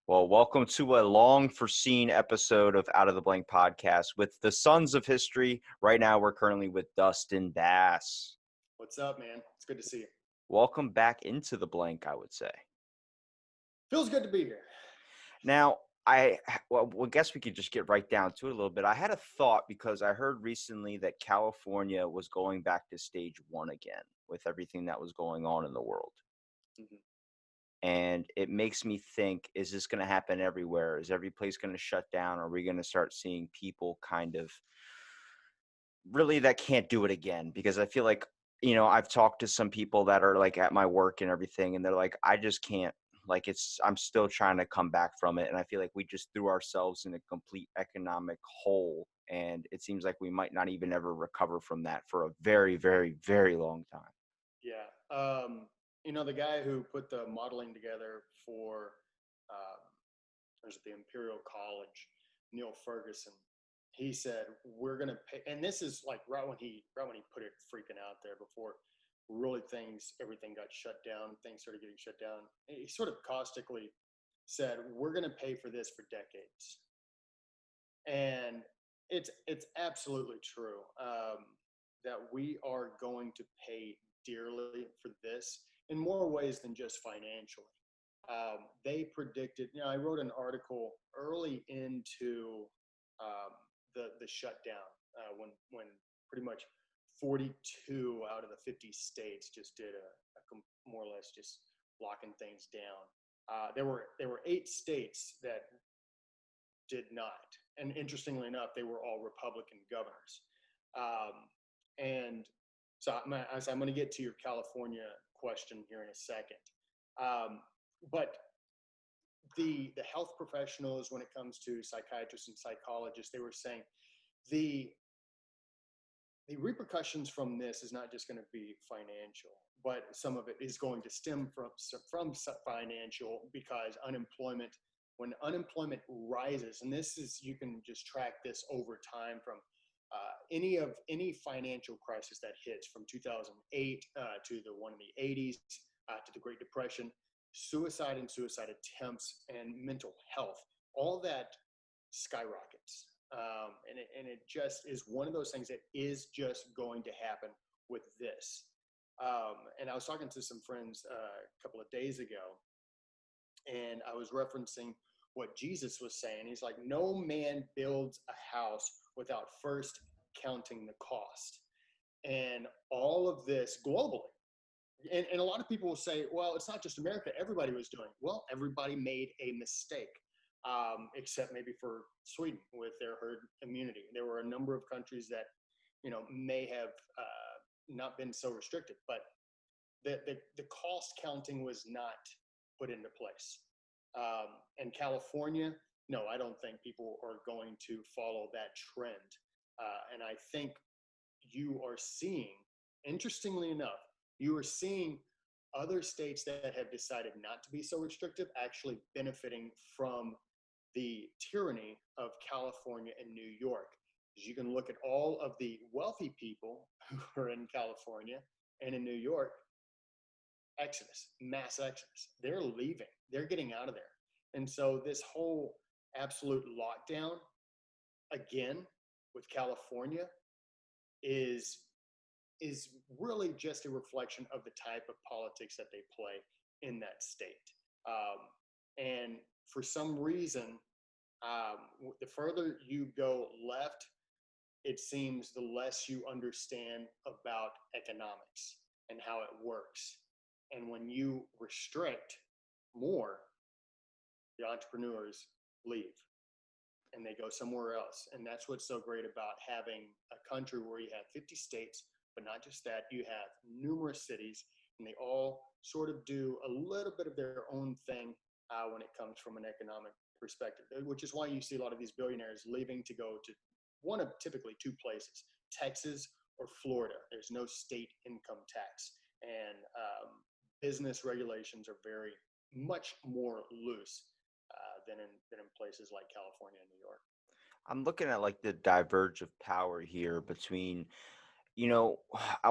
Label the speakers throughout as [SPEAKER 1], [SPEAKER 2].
[SPEAKER 1] Well, welcome to a long foreseen episode of Out of the Blank podcast with the Sons of History. Right now, we're currently with Dustin Bass.
[SPEAKER 2] What's up, man? It's good to see you.
[SPEAKER 1] Welcome back into the blank, I would say.
[SPEAKER 2] Feels good to be here.
[SPEAKER 1] Now, I guess we could just get right down to it a little bit. I had a thought because I heard recently that California was going back to stage one again with everything that was going on in the world.
[SPEAKER 2] Mhm.
[SPEAKER 1] And it makes me think, is this going to happen everywhere? Is every place going to shut down? Are we going to start seeing people kind of really that can't do it again? Because I feel like, I've talked to some people that are like at my work and everything, and they're like, I just can't, like, I'm still trying to come back from it. And I feel like we just threw ourselves in a complete economic hole. And it seems like we might not even ever recover from that for a very, very, very long time.
[SPEAKER 2] Yeah. The guy who put the modeling together for, um, there's the Imperial College, Neil Ferguson. He said we're gonna pay, and this is like right when he put it freaking out there before really everything got shut down. Things started getting shut down. He sort of caustically said we're gonna pay for this for decades, and it's absolutely true that we are going to pay dearly for this in more ways than just financially. They predicted, I wrote an article early into the shutdown when pretty much 42 out of the 50 states just did more or less just locking things down. There were 8 states that did not. And interestingly enough, they were all Republican governors. And so I'm going to get to your California question here in a second. But the health professionals, when it comes to psychiatrists and psychologists, they were saying the the repercussions from this is not just going to be financial, but some of it is going to stem from financial, because when unemployment rises, and this is, you can just track this over time from any financial crisis that hits from 2008 to the one in the 80s to the Great Depression, suicide and suicide attempts and mental health, all that skyrockets. And it just is one of those things that is just going to happen with this. And I was talking to some friends a couple of days ago, and I was referencing what Jesus was saying. He's like, no man builds a house without first counting the cost. And all of this globally. And a lot of people will say, well, it's not just America. Everybody was doing it. Well, everybody made a mistake, except maybe for Sweden with their herd immunity. There were a number of countries that, may have not been so restricted, but the cost counting was not put into place. And California, no, I don't think people are going to follow that trend. And I think you are seeing, interestingly enough, you are seeing other states that have decided not to be so restrictive actually benefiting from the tyranny of California and New York. As you can look at all of the wealthy people who are in California and in New York, mass exodus. They're leaving. They're getting out of there. And so this whole absolute lockdown, again, with California, is really just a reflection of the type of politics that they play in that state. And for some reason, the further you go left, it seems the less you understand about economics and how it works. And when you restrict more, the entrepreneurs leave and they go somewhere else. And that's what's so great about having a country where you have 50 states, but not just that, you have numerous cities, and they all sort of do a little bit of their own thing when it comes from an economic perspective, which is why you see a lot of these billionaires leaving to go to one of typically 2 places, Texas or Florida. There's no state income tax, and business regulations are very much more loose than in places like California and New York.
[SPEAKER 1] I'm looking at like the diverge of power here between you know,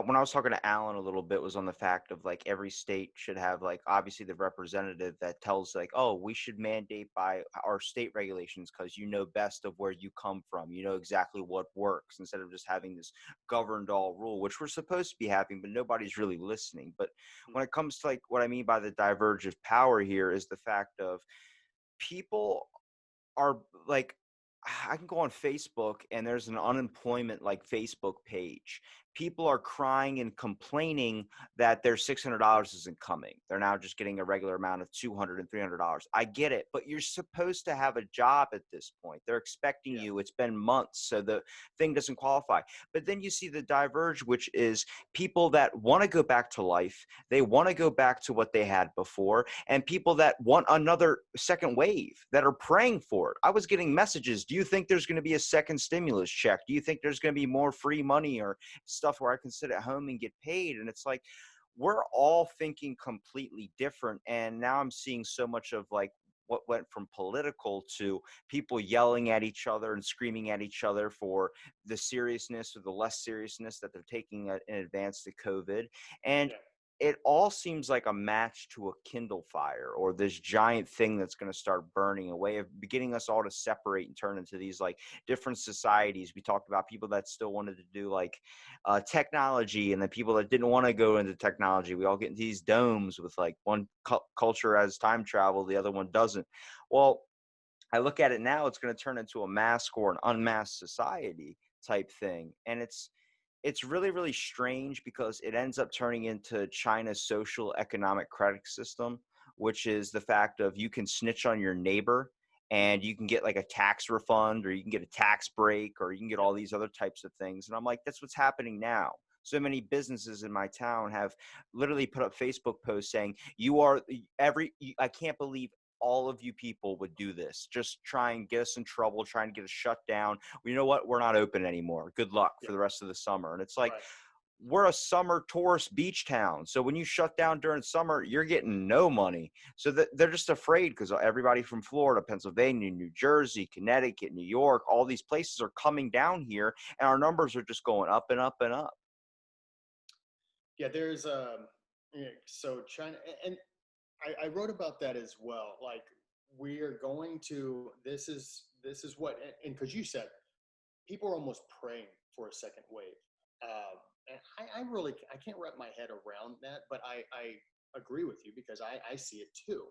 [SPEAKER 1] when I was talking to Alan a little bit was on the fact of like every state should have like obviously the representative that tells like, oh, we should mandate by our state regulations because you know best of where you come from. You know exactly what works instead of just having this governed all rule, which we're supposed to be having, but nobody's really listening. But when it comes to like what I mean by the divergent power here is the fact of people are like I can go on Facebook and there's an unemployment like Facebook page. People are crying and complaining that their $600 isn't coming. They're now just getting a regular amount of $200 and $300. I get it, but you're supposed to have a job at this point. They're expecting
[SPEAKER 2] Yeah.
[SPEAKER 1] you. It's been months, so the thing doesn't qualify. But then you see the diverge, which is people that want to go back to life. They want to go back to what they had before, and people that want another second wave that are praying for it. I was getting messages. Do you think there's going to be a second stimulus check? Do you think there's going to be more free money or stuff where I can sit at home and get paid? And it's like, we're all thinking completely different. And now I'm seeing so much of like what went from political to people yelling at each other and screaming at each other for the seriousness or the less seriousness that they're taking in advance to COVID. And
[SPEAKER 2] Yeah.
[SPEAKER 1] it all seems like a match to a Kindle fire or this giant thing that's going to start burning, a way of beginning us all to separate and turn into these like different societies. We talked about people that still wanted to do like technology, and the people that didn't want to go into technology. We all get into these domes with like one culture has time travel, the other one doesn't. Well, I look at it now, it's going to turn into a mask or an unmasked society type thing. And it's really, really strange because it ends up turning into China's social economic credit system, which is the fact of you can snitch on your neighbor and you can get like a tax refund or you can get a tax break or you can get all these other types of things. And I'm like, that's what's happening now. So many businesses in my town have literally put up Facebook posts saying, I can't believe all of you people would do this. Just try and get us in trouble, trying to get us shut down. Well, you know what? We're not open anymore. Good luck
[SPEAKER 2] Yeah.
[SPEAKER 1] for the rest of the summer. And it's like,
[SPEAKER 2] Right.
[SPEAKER 1] we're a summer tourist beach town. So when you shut down during summer, you're getting no money. So they're just afraid because everybody from Florida, Pennsylvania, New Jersey, Connecticut, New York, all these places are coming down here and our numbers are just going up and up and up.
[SPEAKER 2] Yeah. There's yeah, so China, and I wrote about that as well. Like we are going to this is what, and because you said people are almost praying for a second wave. And I really I can't wrap my head around that, but I agree with you because I see it too.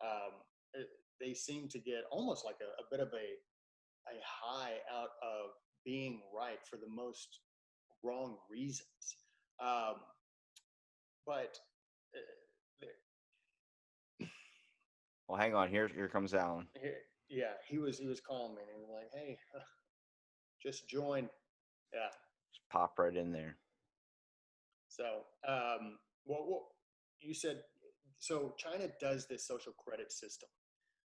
[SPEAKER 2] Um, they seem to get almost like a bit of a high out of being right for the most wrong reasons. Um, but uh,
[SPEAKER 1] Well, hang on. Here comes Alan.
[SPEAKER 2] yeah, he was calling me and he was like, "Hey, just join." Yeah.
[SPEAKER 1] Just pop right in there.
[SPEAKER 2] So, what you said, so China does this social credit system.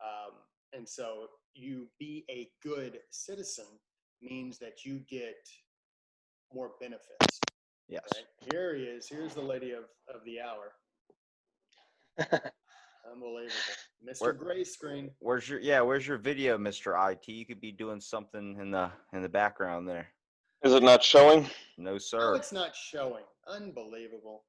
[SPEAKER 2] Um, and so you be a good citizen means that you get more benefits,
[SPEAKER 1] Yes.
[SPEAKER 2] right? Here he is. Here's the lady of the hour. Unbelievable. Mr.
[SPEAKER 1] Where
[SPEAKER 2] Gray Screen.
[SPEAKER 1] where's your video, Mr. IT? You could be doing something in the background there.
[SPEAKER 3] Is it not showing?
[SPEAKER 1] No,
[SPEAKER 2] Oh,
[SPEAKER 1] sir.
[SPEAKER 2] it's not showing. Unbelievable.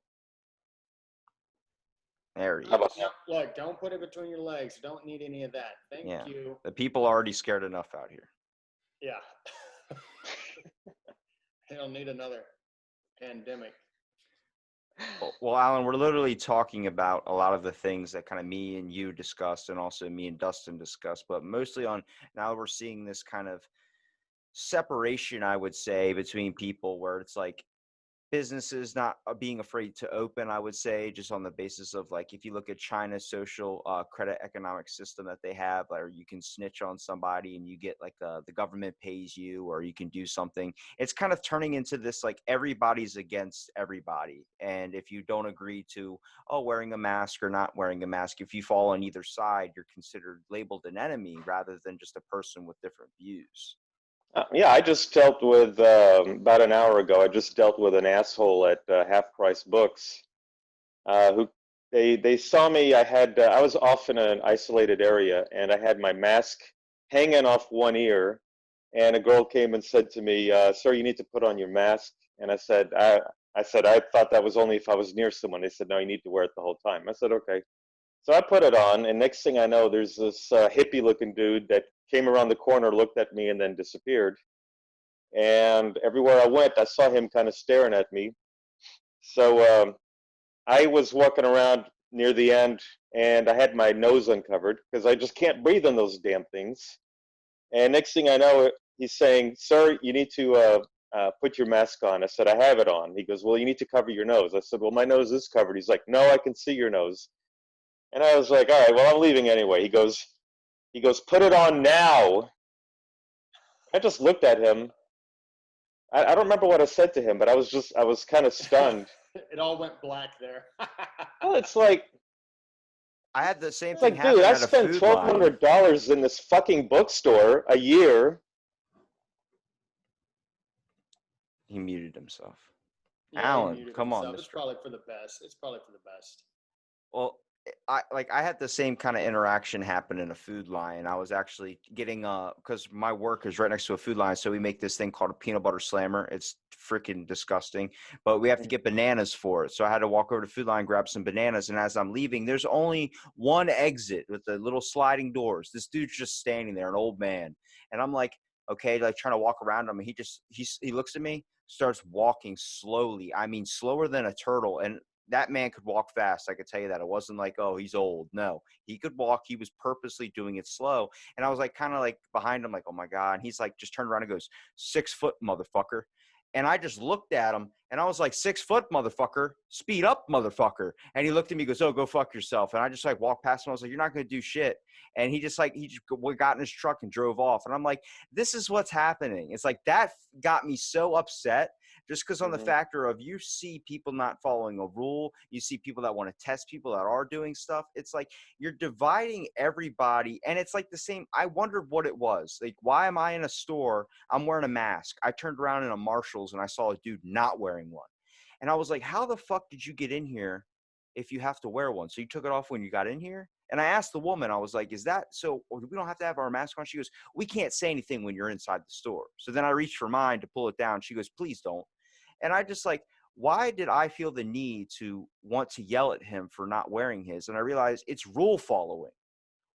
[SPEAKER 1] There he
[SPEAKER 3] How
[SPEAKER 2] Look,
[SPEAKER 3] about
[SPEAKER 1] is.
[SPEAKER 3] now?
[SPEAKER 2] look, don't put it between your legs. Don't need any of that. Thank
[SPEAKER 1] Yeah.
[SPEAKER 2] you.
[SPEAKER 1] The people are already scared enough out here.
[SPEAKER 2] Yeah. They don't need another pandemic.
[SPEAKER 1] Well, Alan, we're literally talking about a lot of the things that kind of me and you discussed and also me and Dustin discussed, but mostly on now we're seeing this kind of separation, I would say, between people where it's like businesses not being afraid to open, I would say, just on the basis of like if you look at China's social credit economic system that they have, or you can snitch on somebody and you get like the government pays you or you can do something. It's kind of turning into this like everybody's against everybody, and if you don't agree to wearing a mask or not wearing a mask, if you fall on either side, you're considered labeled an enemy rather than just a person with different views.
[SPEAKER 3] Yeah, I just dealt with about an hour ago. I just dealt with an asshole at Half Price Books who they saw me. I was off in an isolated area and I had my mask hanging off one ear, and a girl came and said to me, "Sir, you need to put on your mask." And I thought that was only if I was near someone. They said, no, you need to wear it the whole time. I said, okay. So I put it on, and next thing I know, there's this hippie-looking dude that came around the corner, looked at me, and then disappeared. And everywhere I went, I saw him kind of staring at me. So I was walking around near the end, and I had my nose uncovered because I just can't breathe on those damn things. And next thing I know, he's saying, "Sir, you need to put your mask on." I said, "I have it on." He goes, "Well, you need to cover your nose." I said, "Well, my nose is covered." He's like, "No, I can see your nose." And I was like, "All right, well, I'm leaving anyway." He goes, "Put it on now." I just looked at him. I don't remember what I said to him, but I was kind of stunned.
[SPEAKER 2] It all went black there.
[SPEAKER 3] Well,
[SPEAKER 1] I had the same
[SPEAKER 3] it's
[SPEAKER 1] thing
[SPEAKER 3] like, dude,
[SPEAKER 1] happen
[SPEAKER 3] I
[SPEAKER 1] at a
[SPEAKER 3] spend
[SPEAKER 1] food line.
[SPEAKER 3] $1,200 in this fucking bookstore a year.
[SPEAKER 1] He muted himself.
[SPEAKER 2] Yeah, he
[SPEAKER 1] Alan,
[SPEAKER 2] muted
[SPEAKER 1] come on,
[SPEAKER 2] himself. It's
[SPEAKER 1] Mister.
[SPEAKER 2] probably for the best. It's probably for the best.
[SPEAKER 1] Well, I had the same kind of interaction happen in a food line. I was actually getting because my work is right next to a food line, so we make this thing called a peanut butter slammer. It's freaking disgusting, but we have to get bananas for it. So I had to walk over to food line, grab some bananas, and as I'm leaving, there's only one exit with the little sliding doors. This dude's just standing there, an old man, and I'm like, okay, like trying to walk around him, and he looks at me, starts walking slowly. I mean, slower than a turtle, and that man could walk fast. I could tell you that. It wasn't like, oh, he's old. No, he could walk. He was purposely doing it slow. And I was like, kind of like behind him, like, oh my God. And he's like, just turned around and goes, 6 foot, motherfucker. And I just looked at him and I was like, 6 foot, motherfucker, speed up, motherfucker. And he looked at me, goes, oh, go fuck yourself. And I just like walked past him. I was like, you're not going to do shit. And he just got in his truck and drove off. And I'm like, this is what's happening. It's like that got me so upset. Just because on the
[SPEAKER 3] Mm-hmm.
[SPEAKER 1] factor of you see people not following a rule, you see people that want to test people that are doing stuff. It's like you're dividing everybody. And it's like the same. I wondered what it was. Like, why am I in a store? I'm wearing a mask. I turned around in a Marshall's and I saw a dude not wearing one. And I was like, how the fuck did you get in here if you have to wear one? So you took it off when you got in here? And I asked the woman, I was like, is that so? We don't have to have our mask on? She goes, we can't say anything when you're inside the store. So then I reached for mine to pull it down. She goes, please don't. And I just like, why did I feel the need to want to yell at him for not wearing his? And I realized it's rule following.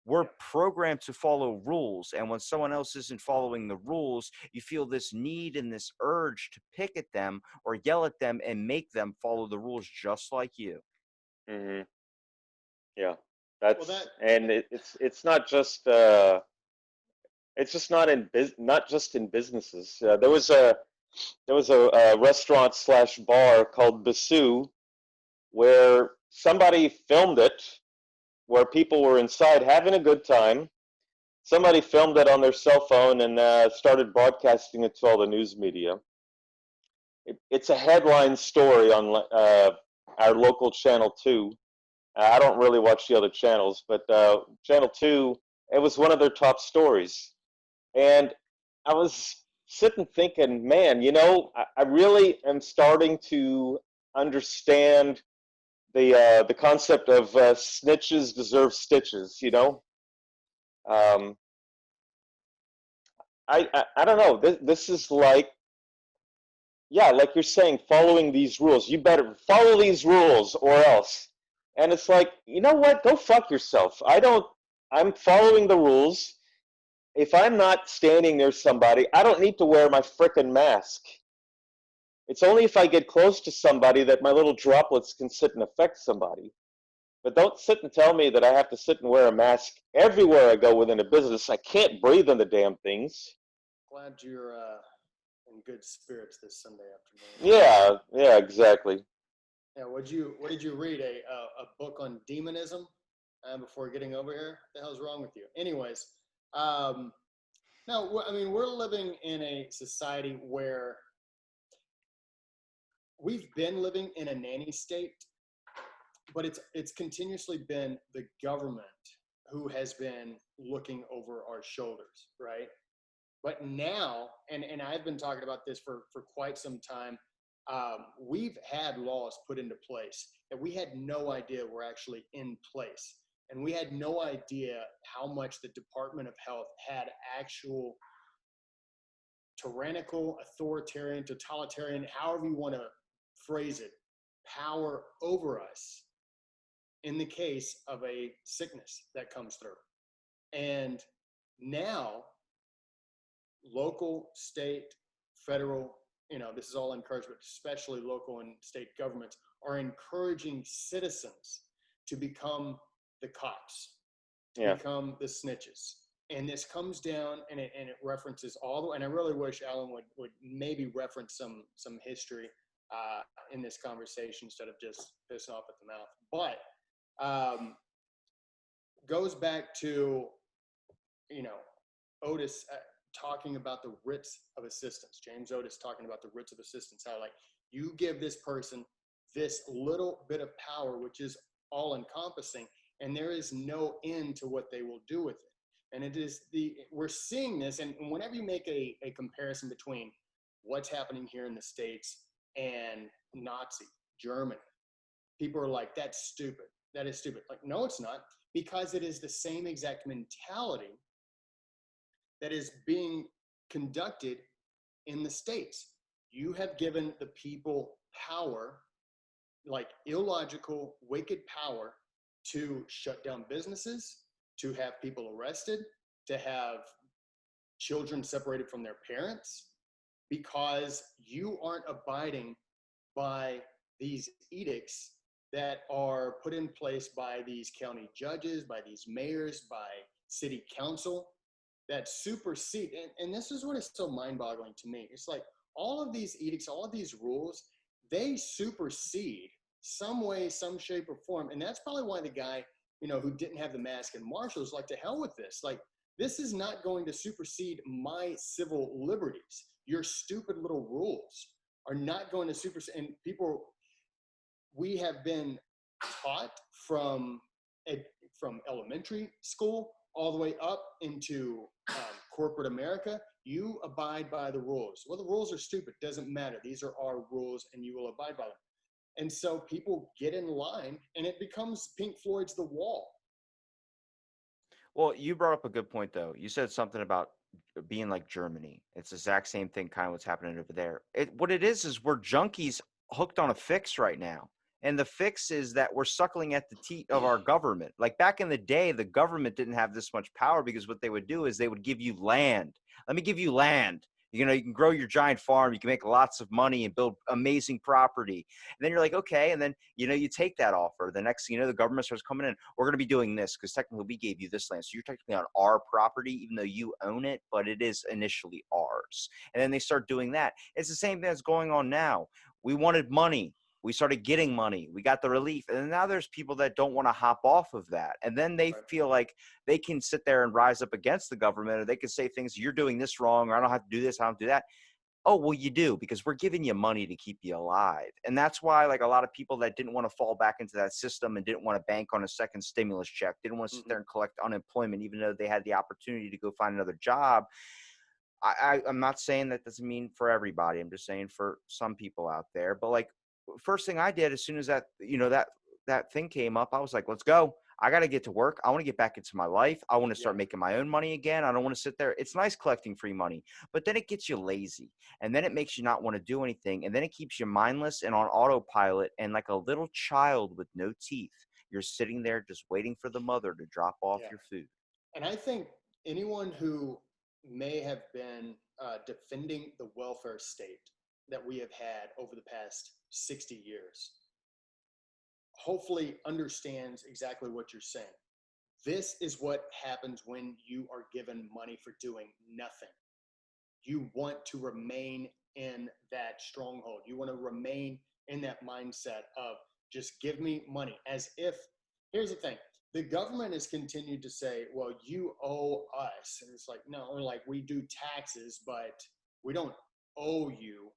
[SPEAKER 1] We're programmed to follow rules. And when someone else isn't following the rules, you feel this need and this urge to pick at them or yell at them and make them follow the rules just like you.
[SPEAKER 3] Mm-hmm. Yeah,
[SPEAKER 2] Well, that
[SPEAKER 3] and it's not just it's just not just in businesses. There was a restaurant slash bar called Basu where somebody filmed it, where people were inside having a good time. Somebody filmed it on their cell phone and started broadcasting it to all the news media. It's a headline story on our local channel 2. I don't really watch the other channels, but channel 2, it was one of their top stories. And I was sitting thinking, man, I really am starting to understand the concept of snitches deserve stitches. Um, I don't know. This is like, yeah, like you're saying, following these rules. You better follow these rules or else. And it's like, you know what? Go fuck yourself. I'm following the rules. If I'm not standing near somebody, I don't need to wear my frickin' mask. It's only if I get close to somebody that my little droplets can sit and affect somebody. But don't sit and tell me that I have to sit and wear a mask everywhere I go within a business. I can't breathe on the damn things.
[SPEAKER 2] glad you're in good spirits this Sunday afternoon.
[SPEAKER 3] Yeah, exactly.
[SPEAKER 2] Yeah, what did you read? A book on demonism before getting over here? What the hell's wrong with you? Anyways, no, I mean we're living in a society where we've been living in a nanny state, but it's continuously been the government who has been looking over our shoulders, right? But now, and I've been talking about this for quite some time, we've had laws put into place that we had no idea were actually in place. And we had no idea how much the Department of Health had actual tyrannical, authoritarian, totalitarian, however you want to phrase it, power over us in the case of a sickness that comes through. And now, local, state, federal, this is all encouraged, but especially local and state governments are encouraging citizens to become the cops, to become the snitches. And this comes down and it references all the way, and I really wish Alan would maybe reference some history in this conversation instead of just pissing off at the mouth. But goes back to, Otis talking about the writs of assistance. James Otis talking about the writs of assistance. How like you give this person this little bit of power, which is all encompassing, and there is no end to what they will do with it. And it is we're seeing this, and whenever you make a comparison between what's happening here in the States and Nazi Germany, people are like, that's stupid. That is stupid. Like, no, it's not, because it is the same exact mentality that is being conducted in the States. You have given the people power, like illogical, wicked power, to shut down businesses, to have people arrested, to have children separated from their parents, because you aren't abiding by these edicts that are put in place by these county judges, by these mayors, by city council, that supersede. And this is what is so mind-boggling to me. It's like all of these edicts, all of these rules, they supersede some way, some shape or form. And that's probably why the guy, who didn't have the mask in Marshall's like, to hell with this. Like, this is not going to supersede my civil liberties. Your stupid little rules are not going to supersede. And people, we have been taught from elementary school all the way up into corporate America, you abide by the rules. Well, the rules are stupid. Doesn't matter. These are our rules, and you will abide by them. And so people get in line, and it becomes Pink Floyd's The Wall.
[SPEAKER 1] Well, you brought up a good point, though. You said something about being like Germany. It's the exact same thing, kind of what's happening over there. What it is we're junkies hooked on a fix right now. And the fix is that we're suckling at the teat of our government. Like back in the day, the government didn't have this much power, because what they would do is they would give you land. Let me give you land. You can grow your giant farm. You can make lots of money and build amazing property. And then you're like, okay. And then, you take that offer. The next thing you know, the government starts coming in. We're going to be doing this because technically we gave you this land. So you're technically on our property, even though you own it, but it is initially ours. And then they start doing that. It's the same thing that's going on now. We wanted money. We started getting money. We got the relief. And now there's people that don't want to hop off of that. And then they feel like they can sit there and rise up against the government, or they can say things, you're doing this wrong, or I don't have to do this, I don't do that. Oh, well, you do, because we're giving you money to keep you alive. And that's why, like, a lot of people that didn't want to fall back into that system and didn't want to bank on a second stimulus check, didn't want to sit there and collect unemployment, even though they had the opportunity to go find another job. I'm not saying that doesn't mean for everybody. I'm just saying for some people out there. But like, first thing I did as soon as that, that thing came up, I was like, let's go. I got to get to work. I want to get back into my life. I want to start making my own money again. I don't want to sit there. It's nice collecting free money, but then it gets you lazy, and then it makes you not want to do anything. And then it keeps you mindless and on autopilot. And like a little child with no teeth, you're sitting there just waiting for the mother to drop off your food.
[SPEAKER 2] And I think anyone who may have been defending the welfare state that we have had over the past 60 years hopefully understands exactly what you're saying. This is what happens when you are given money for doing nothing. You want to remain in that stronghold. You want to remain in that mindset of just give me money, as if, here's the thing, the government has continued to say, well, you owe us. And it's like, no, like we do taxes, but we don't owe you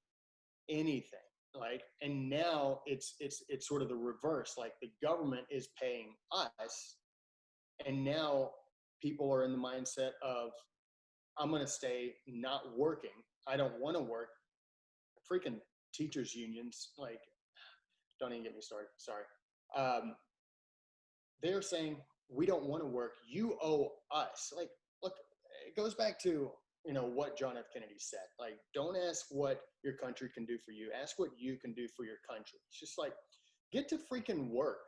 [SPEAKER 2] anything. Like, and now it's sort of the reverse. Like the government is paying us, and now people are in the mindset of, I'm going to stay not working. I don't want to work. Freaking teachers unions, like, don't even get me started. Sorry. They're saying, we don't want to work. You owe us. Like, look, it goes back to what John F. Kennedy said. Like, don't ask what your country can do for you. Ask what you can do for your country. It's just like, get to freaking work,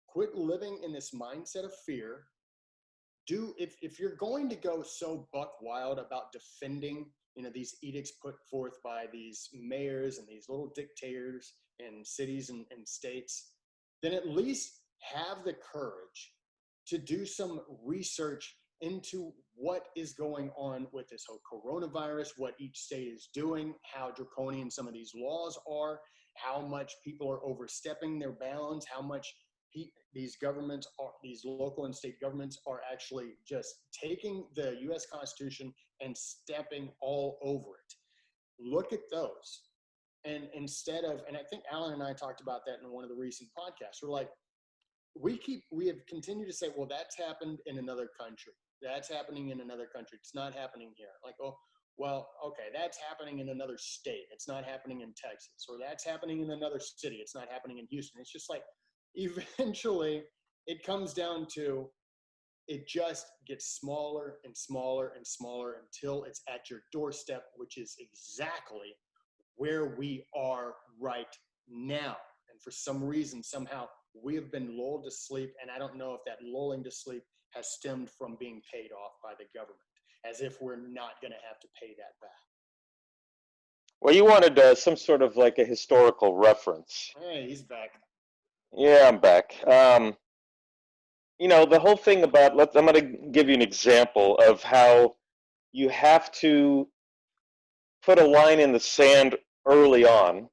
[SPEAKER 2] quit living in this mindset of fear. If you're going to go so buck wild about defending, these edicts put forth by these mayors and these little dictators in cities and states, then at least have the courage to do some research into what is going on with this whole coronavirus, what each state is doing, how draconian some of these laws are, how much people are overstepping their bounds, how much these local and state governments are actually just taking the U.S. Constitution and stepping all over it. Look at those. And and I think Alan and I talked about that in one of the recent podcasts. We're like, we have continued to say, well, that's happened in another country. That's happening in another country. It's not happening here. Like, oh, well, okay, that's happening in another state. It's not happening in Texas. Or that's happening in another city. It's not happening in Houston. It's just like, eventually it comes down to, it just gets smaller and smaller and smaller until it's at your doorstep, which is exactly where we are right now. And for some reason, somehow, we have been lulled to sleep. And I don't know if that lulling to sleep has stemmed from being paid off by the government, as if we're not going to have to pay that back.
[SPEAKER 3] Well, you wanted some sort of like a historical reference.
[SPEAKER 2] Hey, he's back.
[SPEAKER 3] Yeah, I'm back. The whole thing about, I'm going to give you an example of how you have to put a line in the sand early on.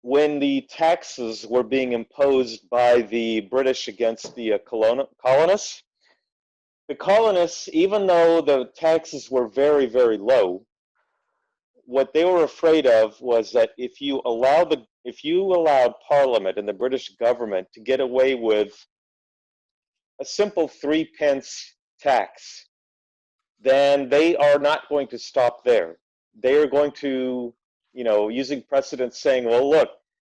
[SPEAKER 3] When the taxes were being imposed by the British against the colonists, even though the taxes were very, very low, what they were afraid of was that if you allowed Parliament and the British government to get away with a simple 3p tax, then they are not going to stop there. They are going to, using precedent, saying, well, look,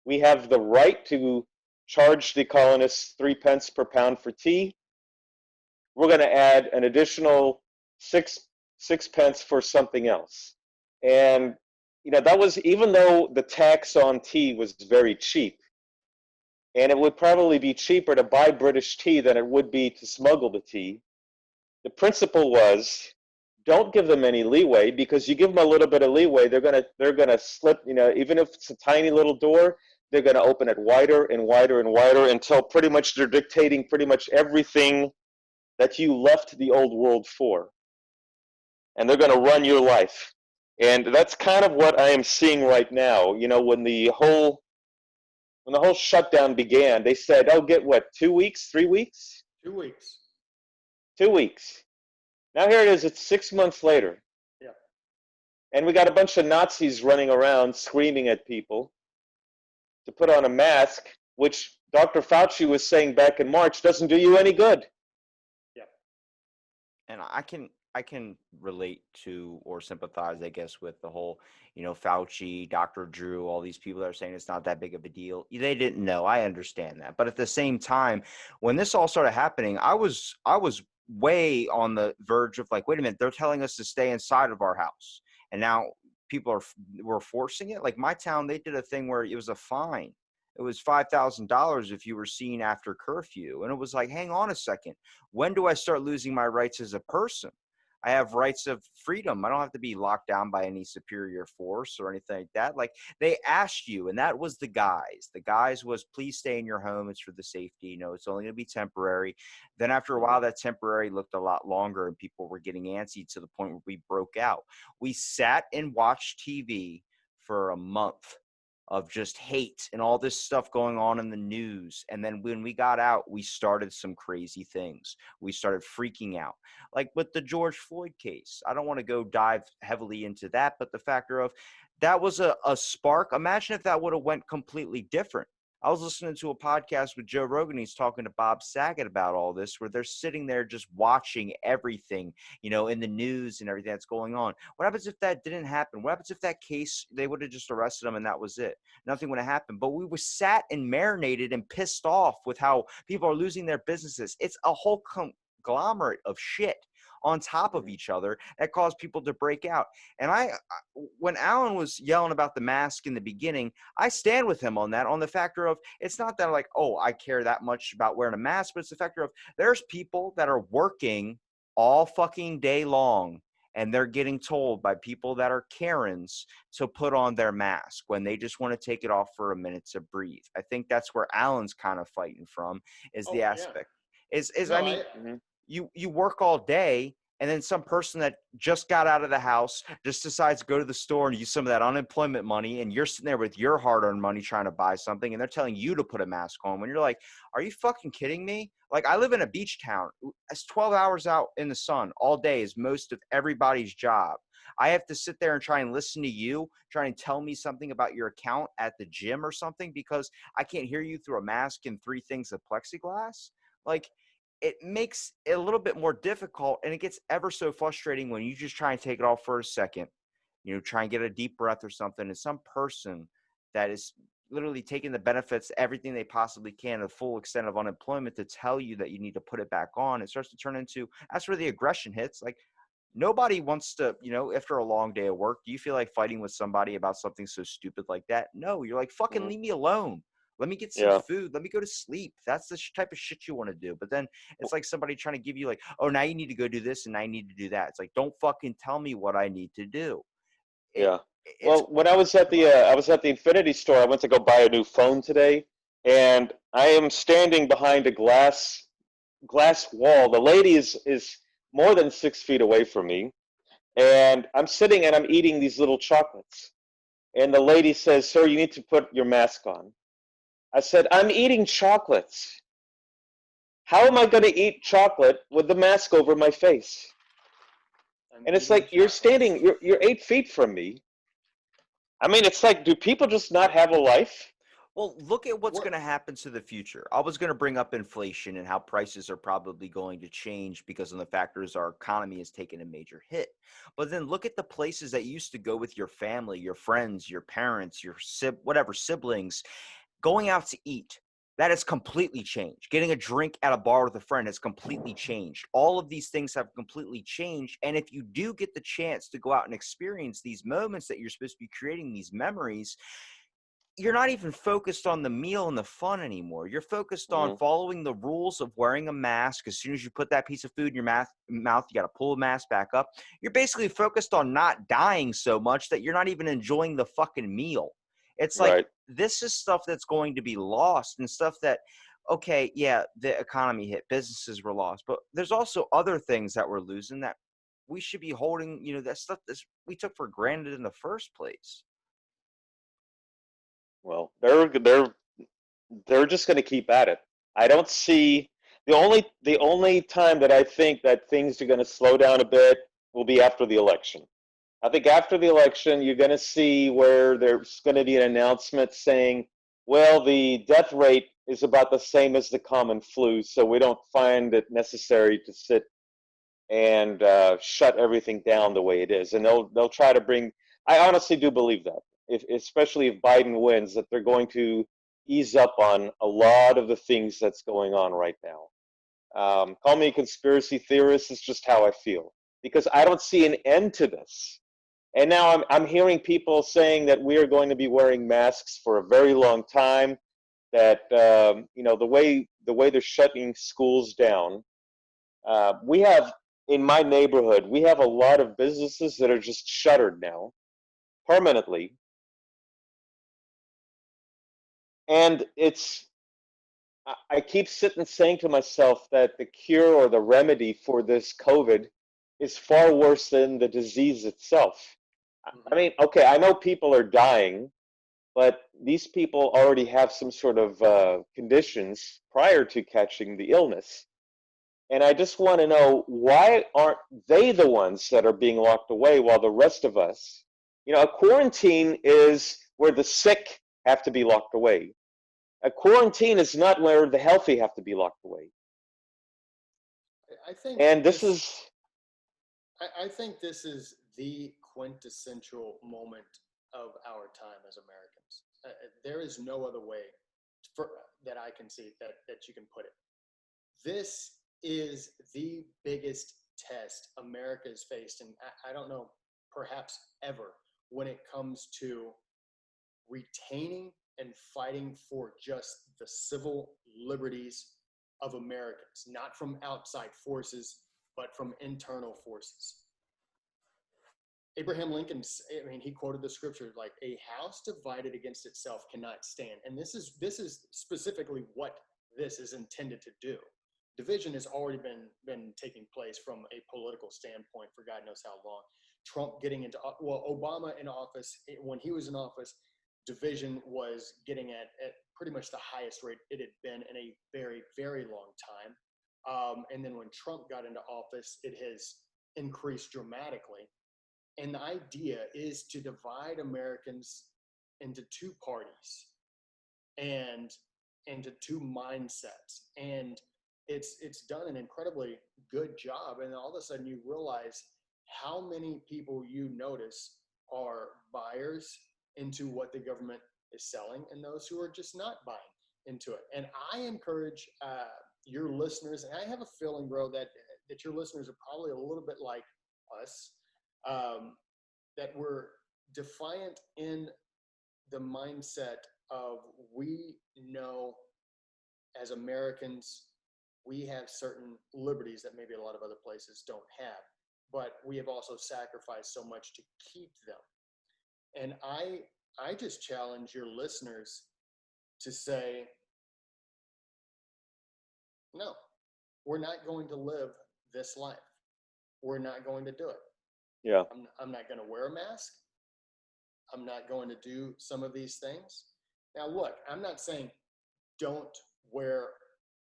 [SPEAKER 3] we have the right to charge the colonists 3p per pound for tea. We're going to add an additional sixpence for something else. And, that was, even though the tax on tea was very cheap, and it would probably be cheaper to buy British tea than it would be to smuggle the tea, the principle was, don't give them any leeway, because you give them a little bit of leeway, they're gonna slip, even if it's a tiny little door, they're gonna open it wider and wider and wider until pretty much they're dictating pretty much everything that you left the old world for. And they're gonna run your life. And that's kind of what I am seeing right now. When the whole shutdown began, they said, oh, get what, 2 weeks, 3 weeks?
[SPEAKER 2] 2 weeks.
[SPEAKER 3] 2 weeks. Now here it is, it's 6 months later.
[SPEAKER 2] Yeah.
[SPEAKER 3] And we got a bunch of Nazis running around screaming at people to put on a mask, which Dr. Fauci was saying back in March doesn't do you any good.
[SPEAKER 2] Yeah.
[SPEAKER 1] And I can relate to or sympathize, I guess, with the whole, Fauci, Dr. Drew, all these people that are saying it's not that big of a deal. They didn't know. I understand that. But at the same time, when this all started happening, I was way on the verge of like, wait a minute, they're telling us to stay inside of our house. And now people were forcing it. Like my town, they did a thing where it was a fine. It was $5,000 if you were seen after curfew. And it was like, hang on a second. When do I start losing my rights as a person? I have rights of freedom. I don't have to be locked down by any superior force or anything like that. Like they asked you, and that was the guise. The guise was, please stay in your home. It's for the safety. It's only going to be temporary. Then after a while, that temporary looked a lot longer and people were getting antsy to the point where we broke out. We sat and watched TV for a month of just hate and all this stuff going on in the news. And then when we got out, we started some crazy things. We started freaking out. Like with the George Floyd case. I don't want to go dive heavily into that, but the factor of that was a spark. Imagine if that would have went completely different. I was listening to a podcast with Joe Rogan. He's talking to Bob Saget about all this, where they're sitting there just watching everything, in the news and everything that's going on. What happens if that didn't happen? What happens if that case, they would have just arrested him and that was it? Nothing would have happened. But we were sat and marinated and pissed off with how people are losing their businesses. It's a whole conglomerate of shit. on top of each other that cause people to break out. And when Alan was yelling about the mask in the beginning, I stand with him on that, on the factor of, it's not that like, oh, I care that much about wearing a mask, but it's the factor of there's people that are working all fucking day long, and they're getting told by people that are Karens to put on their mask when they just want to take it off for a minute to breathe. I think that's where Alan's kind of fighting from, is the
[SPEAKER 2] Oh yeah.
[SPEAKER 1] aspect. Is
[SPEAKER 2] No,
[SPEAKER 1] I mean, you work all day, and then some person that just got out of the house just decides to go to the store and use some of that unemployment money, and you're sitting there with your hard-earned money trying to buy something, and they're telling you to put a mask on when you're like, are you fucking kidding me? Like, I live in a beach town. It's 12 hours out in the sun all day is most of everybody's job. I have to sit there and try and listen to you, try and tell me something about your account at the gym or something because I can't hear you through a mask and 3 things of plexiglass. Like, it makes it a little bit more difficult, and it gets ever so frustrating when you just try and take it off for a second, try and get a deep breath or something, and some person that is literally taking the benefits, everything they possibly can, the full extent of unemployment, to tell you that you need to put it back on. It starts to turn into, that's where the aggression hits. Like, nobody wants to, after a long day of work, do you feel like fighting with somebody about something so stupid like that? No, you're like, fucking leave me alone. Let me get some
[SPEAKER 3] Yeah.
[SPEAKER 1] food. Let me go to sleep. That's the type of shit you want to do. But then it's like somebody trying to give you like, oh, now you need to go do this and now you need to do that. It's like, don't fucking tell me what I need to do.
[SPEAKER 3] Yeah.
[SPEAKER 1] It's
[SPEAKER 3] Well, when I was at the Infinity store, I went to go buy a new phone today, and I am standing behind a glass wall. The lady is more than 6 feet away from me, and I'm sitting and I'm eating these little chocolates. And the lady says, "Sir, you need to put your mask on." I said, "I'm eating chocolates. How am I going to eat chocolate with the mask over my face?"
[SPEAKER 2] I'm
[SPEAKER 3] And it's
[SPEAKER 2] eating
[SPEAKER 3] like
[SPEAKER 2] chocolates.
[SPEAKER 3] you're 8 feet from me. I mean, it's like, do people just not have a life?
[SPEAKER 1] Well, look at what's
[SPEAKER 2] What?
[SPEAKER 1] going to happen to the future. I was going to bring up inflation and how prices are probably going to change because of the factors our economy has taken a major hit. But then look at the places that you used to go with your family, your friends, your parents, your whatever siblings, going out to eat. That has completely changed. Getting a drink at a bar with a friend has completely changed. All of these things have completely changed. And if you do get the chance to go out and experience these moments that you're supposed to be creating, these memories, you're not even focused on the meal and the fun anymore. You're focused on
[SPEAKER 3] Hmm.
[SPEAKER 1] following the rules of wearing a mask. As soon as you put that piece of food in your mouth, you got to pull the mask back up. You're basically focused on not dying so much that you're not even enjoying the fucking meal. It's like,
[SPEAKER 3] Right.
[SPEAKER 1] this is stuff that's going to be lost, and stuff that, okay, yeah, the economy hit, businesses were lost, but there's also other things that we're losing that we should be holding, that stuff that we took for granted in the first place.
[SPEAKER 3] Well, they're just going to keep at it. I don't see the only time that I think that things are going to slow down a bit will be after the election. I think after the election, you're going to see where there's going to be an announcement saying, well, the death rate is about the same as the common flu, so we don't find it necessary to sit and shut everything down the way it is. And they'll try to bring. I honestly do believe that, especially if Biden wins, that they're going to ease up on a lot of the things that's going on right now. Call me a conspiracy theorist. It's just how I feel because I don't see an end to this. And now I'm hearing people saying that we are going to be wearing masks for a very long time. That the way they're shutting schools down, we have in my neighborhood we have a lot of businesses that are just shuttered now permanently, and I keep sitting saying to myself that the cure or the remedy for this COVID is far worse than the disease itself. I
[SPEAKER 2] Hmm.
[SPEAKER 3] mean, okay, I know people are dying, but these people already have some sort of conditions prior to catching the illness. And I just want to know, why aren't they the ones that are being locked away while the rest of us, a quarantine is where the sick have to be locked away. A quarantine is not where the healthy have to be locked away.
[SPEAKER 2] I think
[SPEAKER 3] And this
[SPEAKER 2] this.
[SPEAKER 3] is,
[SPEAKER 2] I think this is the quintessential moment of our time as Americans. There is no other way for, that I can see that you can put it. This is the biggest test America has faced, and I don't know, perhaps ever, when it comes to retaining and fighting for just the civil liberties of Americans, not from outside forces, but from internal forces. Abraham Lincoln, I mean, he quoted the scripture like, "A house divided against itself cannot stand." And this is specifically what this is intended to do. Division has already been taking place from a political standpoint for God knows how long. Trump getting into, well, Obama in office, when he was in office, division was getting at pretty much the highest rate it had been in a very, very long time. And then when Trump got into office, it has increased dramatically. And the idea is to divide Americans into two parties and into two mindsets. And it's done an incredibly good job. And all of a sudden you realize how many people you notice are buyers into what the government is selling and those who are just not buying into it. And I encourage your listeners, and I have a feeling, bro, that your listeners are probably a little bit like us, that we're defiant in the mindset of, we know as Americans, we have certain liberties that maybe a lot of other places don't have, but we have also sacrificed so much to keep them. And I just challenge your listeners to say, no, we're not going to live this life. We're not going to do it.
[SPEAKER 3] Yeah.
[SPEAKER 2] I'm not going to wear a mask. I'm not going to do some of these things. Now, look, I'm not saying don't wear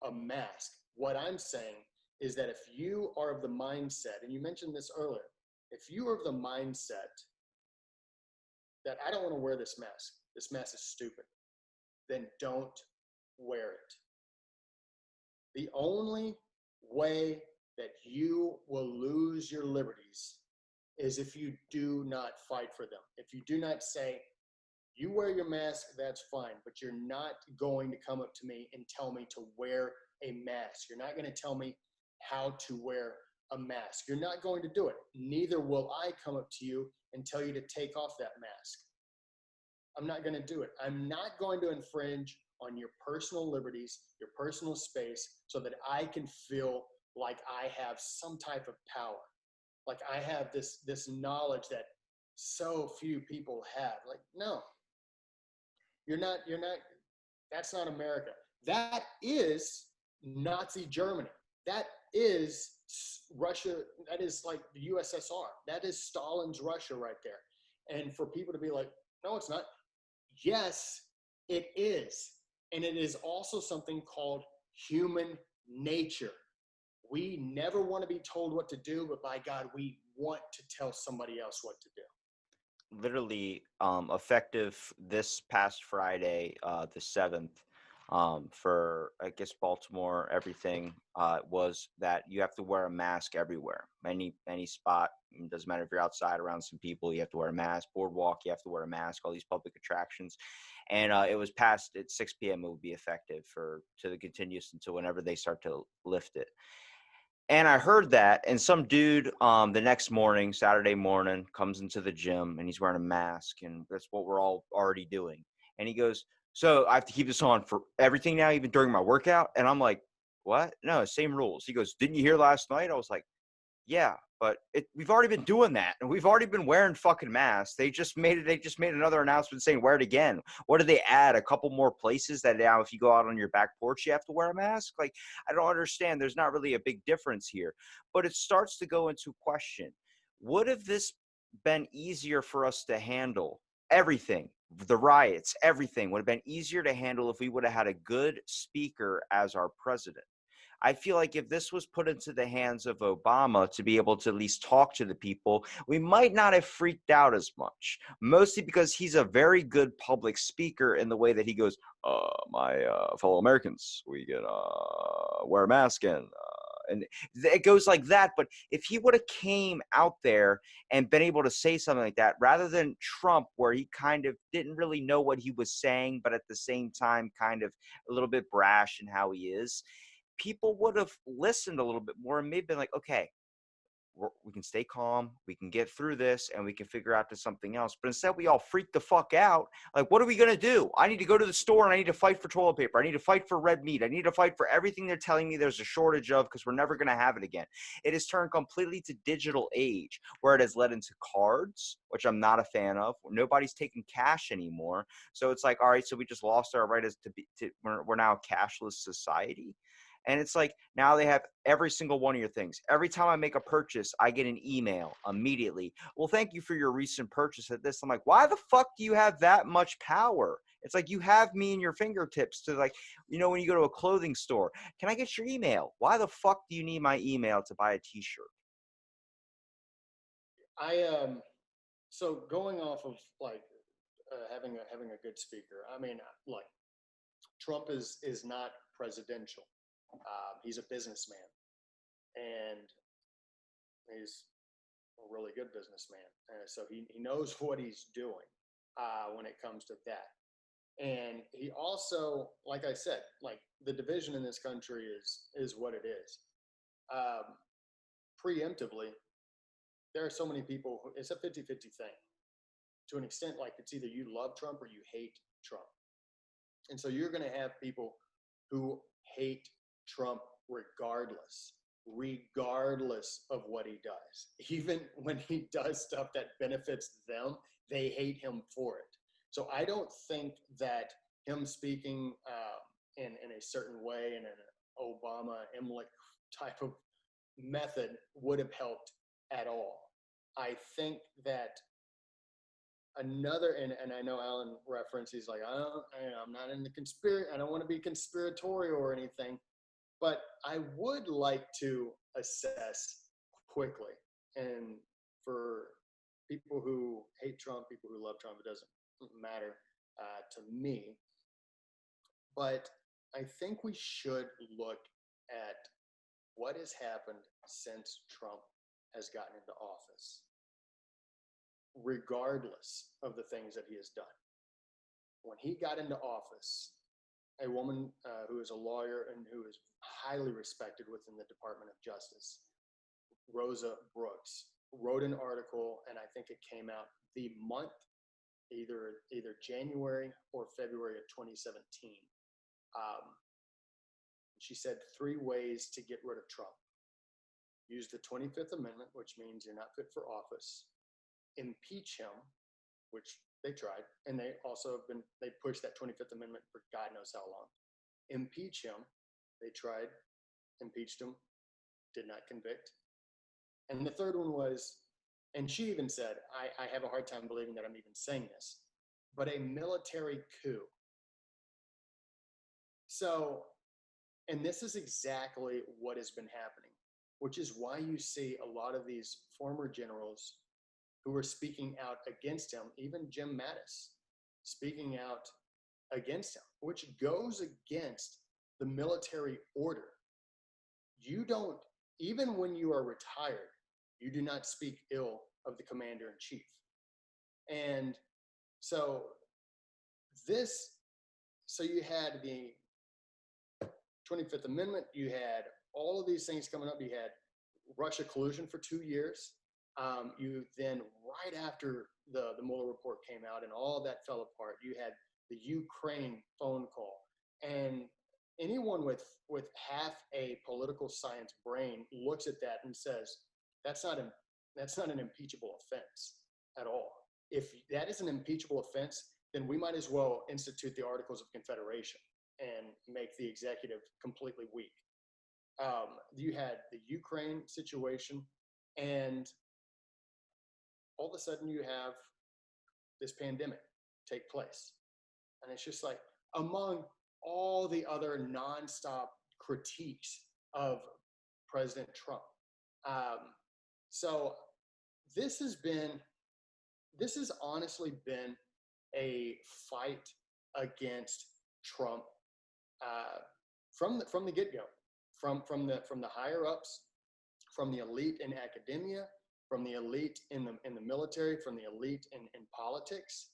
[SPEAKER 2] a mask. What I'm saying is that if you are of the mindset, and you mentioned this earlier, if you are of the mindset that I don't want to wear this mask is stupid, then don't wear it. The only way that you will lose your liberties is if you do not fight for them. If you do not say, you wear your mask, that's fine, but you're not going to come up to me and tell me to wear a mask. You're not going to tell me how to wear a mask. You're not going to do it. Neither will I come up to you and tell you to take off that mask. I'm not going to do it. I'm not going to infringe on your personal liberties, your personal space, so that I can feel like I have some type of power. Like I have this knowledge that so few people have. Like, no, you're not, that's not America. That is Nazi Germany. That is Russia. That is like the USSR. That is Stalin's Russia right there. And for people to be like, no, it's not. Yes, it is. And it is also something called human nature. We never want to be told what to do, but by God, we want to tell somebody else what to do.
[SPEAKER 1] Literally, effective this past Friday, the 7th, for, I guess, Baltimore, everything was that you have to wear a mask everywhere. Any spot, it doesn't matter if you're outside around some people, you have to wear a mask. Boardwalk, you have to wear a mask. All these public attractions. And it was passed at 6 p.m. It would be effective to the continuous until whenever they start to lift it. And I heard that, and some dude the next morning, Saturday morning, comes into the gym, and he's wearing a mask, and that's what we're all already doing. And he goes, so I have to keep this on for everything now, even during my workout? And I'm like, what? No, same rules. He goes, didn't you hear last night? I was like, yeah, but we've already been doing that, and we've already been wearing fucking masks. They just made another announcement saying wear it again. What did they add? A couple more places that now if you go out on your back porch, you have to wear a mask? Like, I don't understand. There's not really a big difference here. But it starts to go into question. Would have this been easier for us to handle? Everything, the riots, everything would have been easier to handle if we would have had a good speaker as our president. I feel like if this was put into the hands of Obama to be able to at least talk to the people, we might not have freaked out as much, mostly because he's a very good public speaker in the way that he goes, my fellow Americans, we get wear a mask and it goes like that. But if he would have came out there and been able to say something like that, rather than Trump, where he kind of didn't really know what he was saying, but at the same time kind of a little bit brash in how he is, people would have listened a little bit more and maybe been like, okay, we can stay calm, we can get through this, and we can figure out to something else. But instead, we all freak the fuck out. Like, what are we going to do? I need to go to the store and I need to fight for toilet paper. I need to fight for red meat. I need to fight for everything they're telling me there's a shortage of because we're never going to have it again. It has turned completely to digital age where it has led into cards, which I'm not a fan of. Nobody's taking cash anymore. So it's like, all right, so we just lost our right as we're now a cashless society. And it's like now they have every single one of your things. Every time I make a purchase, I get an email immediately. Well, thank you for your recent purchase at this. I'm like, why the fuck do you have that much power? It's like you have me in your fingertips to, like, when you go to a clothing store, can I get your email? Why the fuck do you need my email to buy a t-shirt?
[SPEAKER 2] So going off of like having a good speaker, I mean, like Trump is not presidential. He's a businessman, and he's a really good businessman. So he knows what he's doing when it comes to that. And he also, like I said, like the division in this country is what it is. Preemptively, there are so many people, it's a 50-50 thing. To an extent, like it's either you love Trump or you hate Trump. And so you're going to have people who hate Trump regardless of what he does. Even when he does stuff that benefits them, they hate him for it. So I don't think that him speaking in a certain way, in an Obama-Emlich type of method, would have helped at all. I think that another, and I know Alan referenced, he's like, I'm not in the I don't want to be conspiratorial or anything, but I would like to assess quickly. And for people who hate Trump, people who love Trump, it doesn't matter to me. But I think we should look at what has happened since Trump has gotten into office, regardless of the things that he has done. When he got into office, a woman who is a lawyer and who is highly respected within the Department of Justice, Rosa Brooks, wrote an article, and I think it came out the month, either January or February of 2017. She said 3 ways to get rid of Trump. Use the 25th Amendment, which means you're not fit for office. Impeach him, which they tried, and they also they pushed that 25th Amendment for God knows how long. Impeach him, they tried, impeached him, did not convict. And the third one was, and she even said, I have a hard time believing that I'm even saying this, but a military coup. So, and this is exactly what has been happening, which is why you see a lot of these former generals who were speaking out against him, even Jim Mattis speaking out against him, which goes against the military order. You don't, even when you are retired, you do not speak ill of the commander in chief. And so you had the 25th Amendment, you had all of these things coming up, you had Russia collusion for 2 years. You then, right after the Mueller report came out and all that fell apart, you had the Ukraine phone call. And anyone with half a political science brain looks at that and says, that's not an impeachable offense at all. If that is an impeachable offense, then we might as well institute the Articles of Confederation and make the executive completely weak. You had the Ukraine situation, and all of a sudden you have this pandemic take place. And it's just like, among all the other nonstop critiques of President Trump. So this has honestly been a fight against Trump from the get-go, from the higher ups, from the elite in academia, from the elite in the military, from the elite in politics.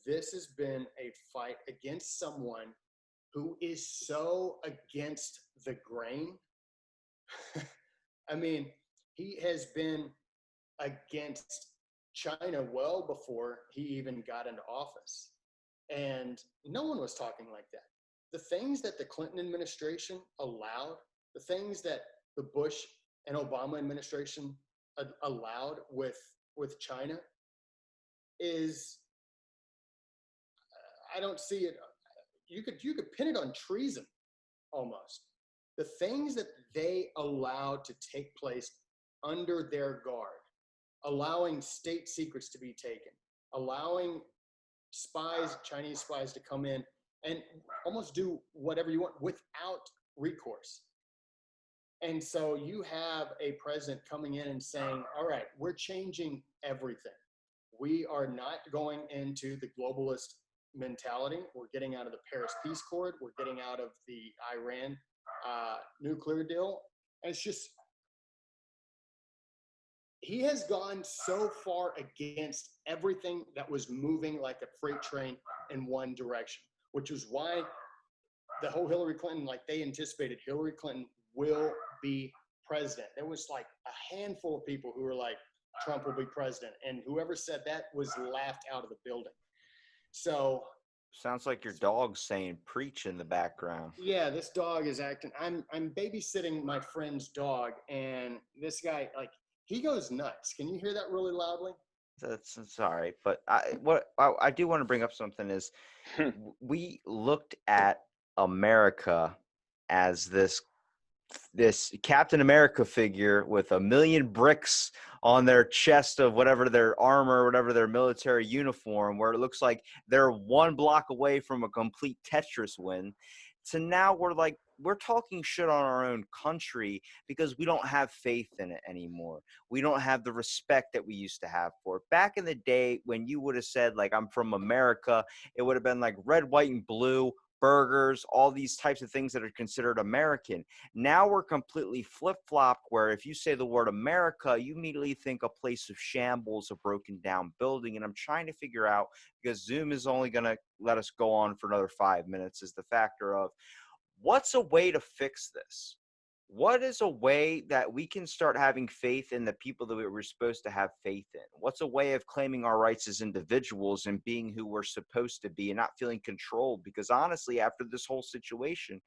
[SPEAKER 2] This has been a fight against someone who is so against the grain. I mean, he has been against China well before he even got into office. And no one was talking like that. The things that the Clinton administration allowed, the things that the Bush and Obama administration allowed with China is, I don't see it. You could pin it on treason almost. The things that they allowed to take place under their guard, allowing state secrets to be taken, allowing spies, Chinese spies, to come in and almost do whatever you want without recourse. And so you have a president coming in and saying, all right, we're changing everything. We are not going into the globalist mentality. We're getting out of the Paris Peace Accord. We're getting out of the Iran nuclear deal. And it's just, he has gone so far against everything that was moving like a freight train in one direction, which is why the whole Hillary Clinton, like they anticipated Hillary Clinton will be president. There was like a handful of people who were like, Trump will be president. And whoever said that was laughed out of the building. So
[SPEAKER 1] sounds like your dog's saying preach in the background.
[SPEAKER 2] yeah, this dog is acting. I'm babysitting my friend's dog, and this guy, like, he goes nuts. Can you hear that really loudly?
[SPEAKER 1] That's all right, but I do want to bring up something is we looked at America as this Captain America figure with a million bricks on their chest of whatever their armor, whatever their military uniform, where it looks like they're one block away from a complete Tetris win. So now we're talking shit on our own country because we don't have faith in it anymore. We don't have the respect that we used to have for it. Back in the day when you would have said, like, I'm from America, it would have been like red, white, and blue, burgers, all these types of things that are considered American. Now we're completely flip-flopped where if you say the word America, you immediately think a place of shambles, a broken down building. And I'm trying to figure out, because Zoom is only going to let us go on for another 5 minutes, is the factor of what's a way to fix this? What is a way that we can start having faith in the people that we're supposed to have faith in? What's a way of claiming our rights as individuals and being who we're supposed to be and not feeling controlled? Because honestly, after this whole situation,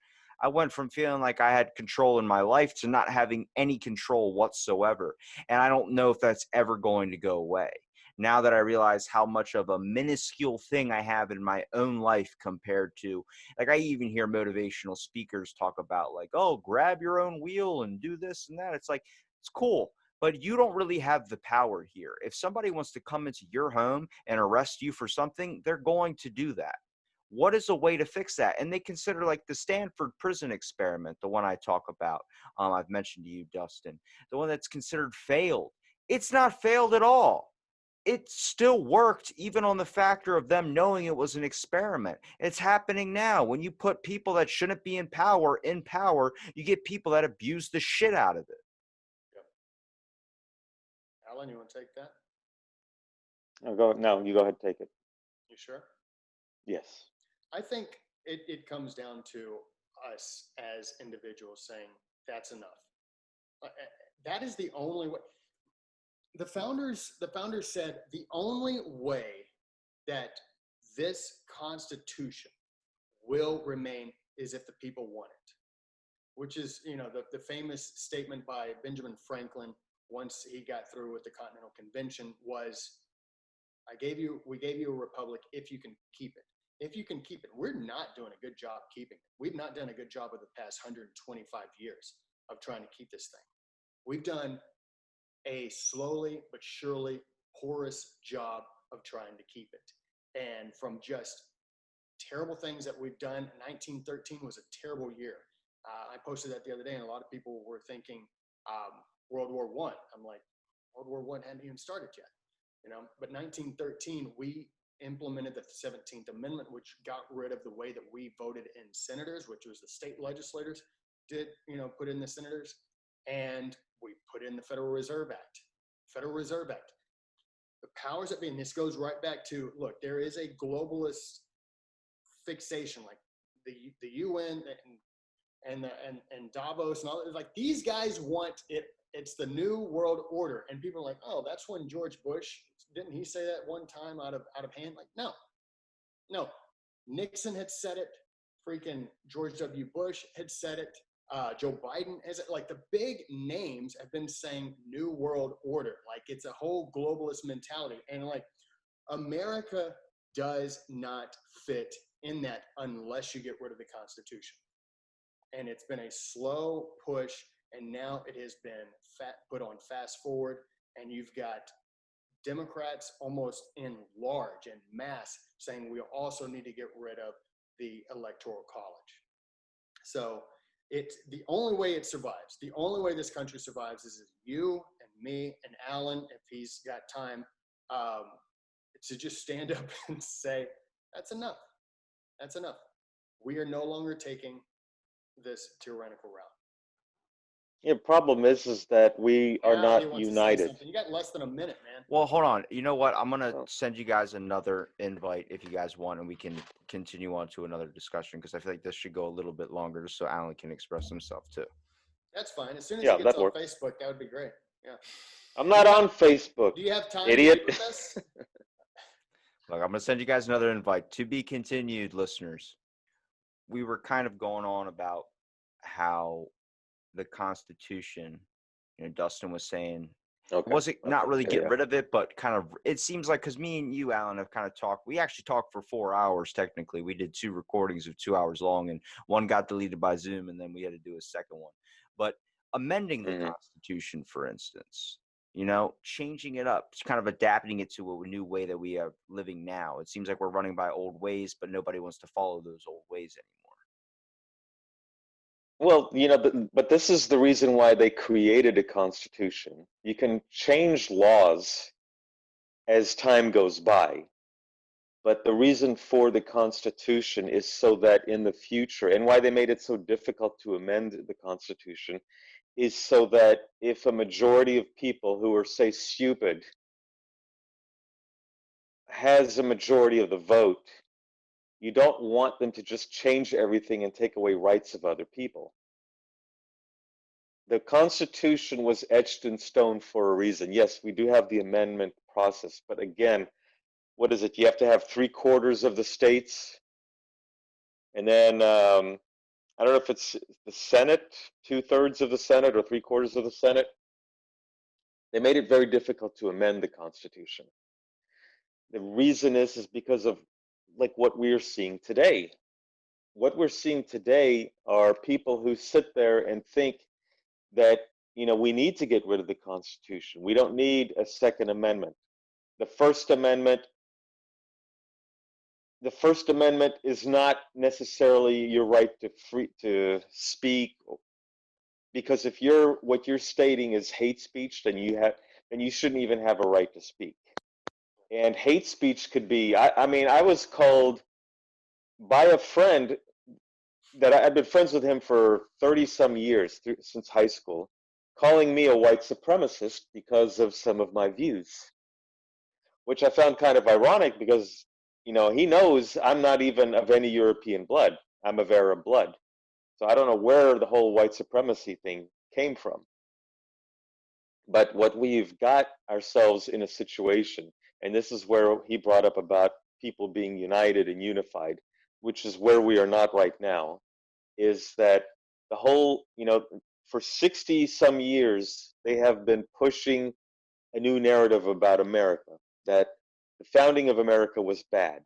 [SPEAKER 1] I went from feeling like I had control in my life to not having any control whatsoever. And I don't know if that's ever going to go away. Now that I realize how much of a minuscule thing I have in my own life compared to, like, I even hear motivational speakers talk about, like, oh, grab your own wheel and do this and that. It's like, it's cool, but you don't really have the power here. If somebody wants to come into your home and arrest you for something, they're going to do that. What is a way to fix that? And they consider, like, the Stanford prison experiment, the one I talk about. I've mentioned to you, Dustin, the one that's considered failed. It's not failed at all. It still worked even on the factor of them knowing it was an experiment. It's happening now. When you put people that shouldn't be in power, you get people that abuse the shit out of it.
[SPEAKER 2] Yep. Alan, you want to take that?
[SPEAKER 3] No, you go ahead and take it.
[SPEAKER 2] You sure?
[SPEAKER 3] Yes.
[SPEAKER 2] I think it comes down to us as individuals saying that's enough. That is the only way. The founders said the only way that this Constitution will remain is if the people want it, which is, the famous statement by Benjamin Franklin once he got through with the Continental Convention was, we gave you a republic if you can keep it. If you can keep it. We're not doing a good job keeping it. We've not done a good job of the past 125 years of trying to keep this thing. We've done a slowly but surely porous job of trying to keep it. And from just terrible things that we've done, 1913 was a terrible year. I posted that the other day, and a lot of people were thinking World War I. I'm like, World War I hadn't even started yet, But 1913, we implemented the 17th Amendment, which got rid of the way that we voted in senators, which was the state legislators did, put in the senators. And we put in the Federal Reserve Act. The powers that be, and this goes right back to, look, there is a globalist fixation, like the UN, and and Davos and all, like these guys want it. It's the new world order, and people are like, oh, that's when George Bush, didn't he say that one time out of hand? Like, no, Nixon had said it. Freaking George W. Bush had said it. Joe Biden has it. Like the big names have been saying new world order. Like it's a whole globalist mentality, and like America does not fit in that unless you get rid of the Constitution. And it's been a slow push, and now it has been put on fast forward, and you've got Democrats almost in large and mass saying we also need to get rid of the Electoral College. So it's the only way it survives. The only way this country survives is if you and me and Alan, if he's got time, to just stand up and say, that's enough. That's enough. We are no longer taking this tyrannical route.
[SPEAKER 3] Yeah, problem is that we are not united.
[SPEAKER 2] You got less than a minute, man.
[SPEAKER 1] Well, hold on. You know what? I'm gonna send you guys another invite if you guys want, and we can continue on to another discussion because I feel like this should go a little bit longer, just so Alan can express himself too.
[SPEAKER 2] That's fine. As soon as he gets on Facebook, that would be great. Yeah.
[SPEAKER 3] I'm not on Facebook.
[SPEAKER 2] Do you have time,
[SPEAKER 3] idiot?
[SPEAKER 2] To with us?
[SPEAKER 1] Look, I'm gonna send you guys another invite. To be continued, listeners. We were kind of going on about how the Constitution, Dustin was saying, was it not really get rid of it, but kind of, it seems like, because me and you, Alan, have kind of talked, we actually talked for 4 hours, technically. We did 2 recordings of 2 hours long, and one got deleted by Zoom, and then we had to do a second one. But amending the Constitution, for instance, changing it up, kind of adapting it to a new way that we are living now. It seems like we're running by old ways, but nobody wants to follow those old ways anymore.
[SPEAKER 3] Well, but this is the reason why they created a constitution. You can change laws as time goes by, but the reason for the constitution is so that in the future, and why they made it so difficult to amend the constitution, is so that if a majority of people who are, say, stupid has a majority of the vote, you don't want them to just change everything and take away rights of other people. The Constitution was etched in stone for a reason. Yes, we do have the amendment process, but again, what is it? You have to have 3/4 of the states, and then I don't know if it's the Senate, 2/3 of the Senate or 3/4 of the Senate. They made it very difficult to amend the Constitution. The reason is because of like what we're seeing today. What we're seeing today are people who sit there and think that we need to get rid of the Constitution. We don't need a Second Amendment. The First Amendment is not necessarily your right to speak, because if what you're stating is hate speech, then you shouldn't even have a right to speak. And hate speech could be, I mean, I was called by a friend that I've been friends with him for 30 some years, since high school, calling me a white supremacist because of some of my views, which I found kind of ironic because, he knows I'm not even of any European blood. I'm of Arab blood. So I don't know where the whole white supremacy thing came from. But what we've got ourselves in a situation, and this is where he brought up about people being united and unified, which is where we are not right now, is that the whole, for 60 some years, they have been pushing a new narrative about America, that the founding of America was bad.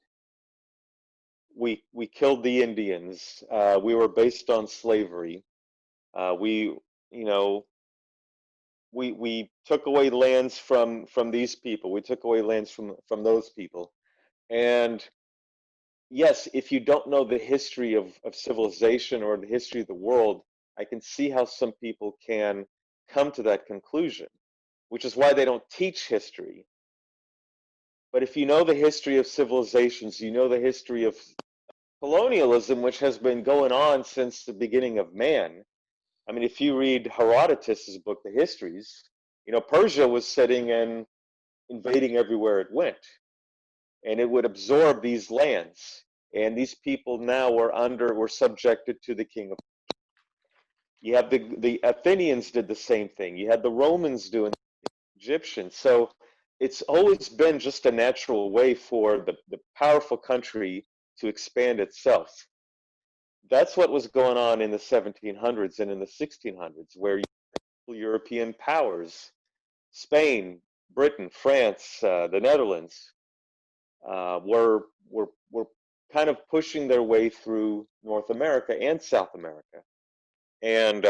[SPEAKER 3] We killed the Indians. We were based on slavery. We took away lands from these people. We took away lands from those people. And yes, if you don't know the history of civilization or the history of the world, I can see how some people can come to that conclusion, which is why they don't teach history. But if you know the history of civilizations, you know the history of colonialism, which has been going on since the beginning of man. I mean, if you read Herodotus's book, The Histories, Persia was sitting and invading everywhere it went, and it would absorb these lands. And these people now were subjected to the king of You have the Athenians did the same thing. You had the Romans doing the Egyptians. So it's always been just a natural way for the powerful country to expand itself. That's what was going on in the 1700s and in the 1600s, where European powers, Spain, Britain, France, the Netherlands, were kind of pushing their way through North America and South America. And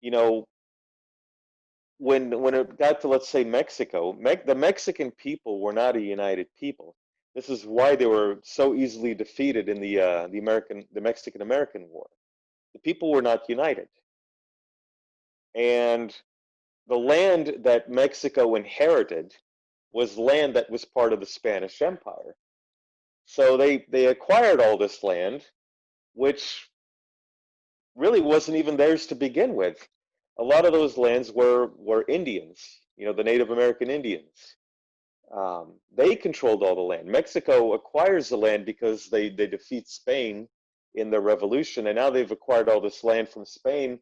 [SPEAKER 3] you know, when it got to, let's say, Mexico, the Mexican people were not a united people. This is why they were so easily defeated in the Mexican American War. The people were not united, and the land that Mexico inherited was land that was part of the Spanish Empire. So they acquired all this land, which really wasn't even theirs to begin with. A lot of those lands were Indians, the Native American Indians. They controlled all the land. Mexico acquires the land because they defeat Spain in the revolution, and now they've acquired all this land from Spain,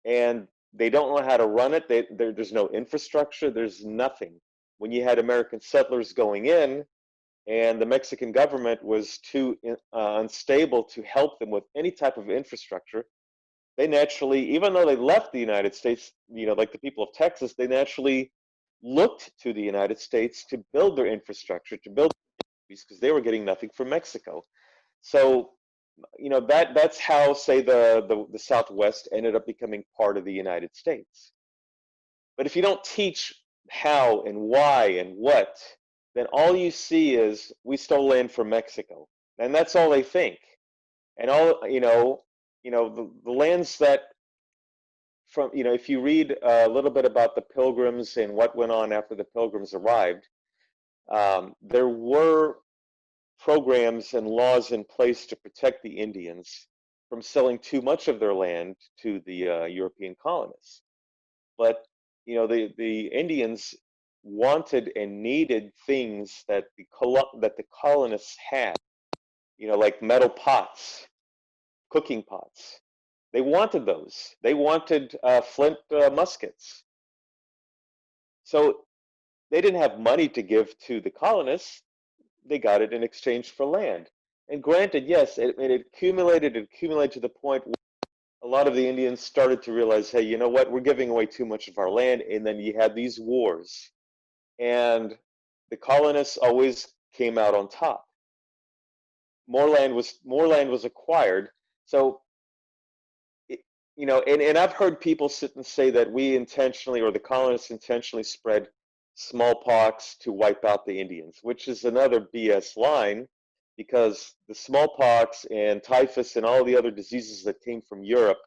[SPEAKER 3] and they don't know how to run it. There's no infrastructure. There's nothing. When you had American settlers going in, and the Mexican government was too unstable to help them with any type of infrastructure, they naturally, even though they left the United States, like the people of Texas, they naturally looked to the United States to build their infrastructure, to build because they were getting nothing from Mexico. So, that's how, say, the Southwest ended up becoming part of the United States. But if you don't teach how and why and what, then all you see is we stole land from Mexico, and that's all they think. And all the lands that from if you read a little bit about the Pilgrims and what went on after the Pilgrims arrived, there were programs and laws in place to protect the Indians from selling too much of their land to the European colonists. But the Indians wanted and needed things that the colonists had, like metal pots, cooking pots. They wanted those. They wanted flint muskets. So they didn't have money to give to the colonists. They got it in exchange for land. And granted, yes, it accumulated to the point where a lot of the Indians started to realize, hey, you know what? We're giving away too much of our land. And then you had these wars. And the colonists always came out on top. More land was acquired. So and I've heard people sit and say that we intentionally, or the colonists intentionally, spread smallpox to wipe out the Indians, which is another BS line, because the smallpox and typhus and all the other diseases that came from Europe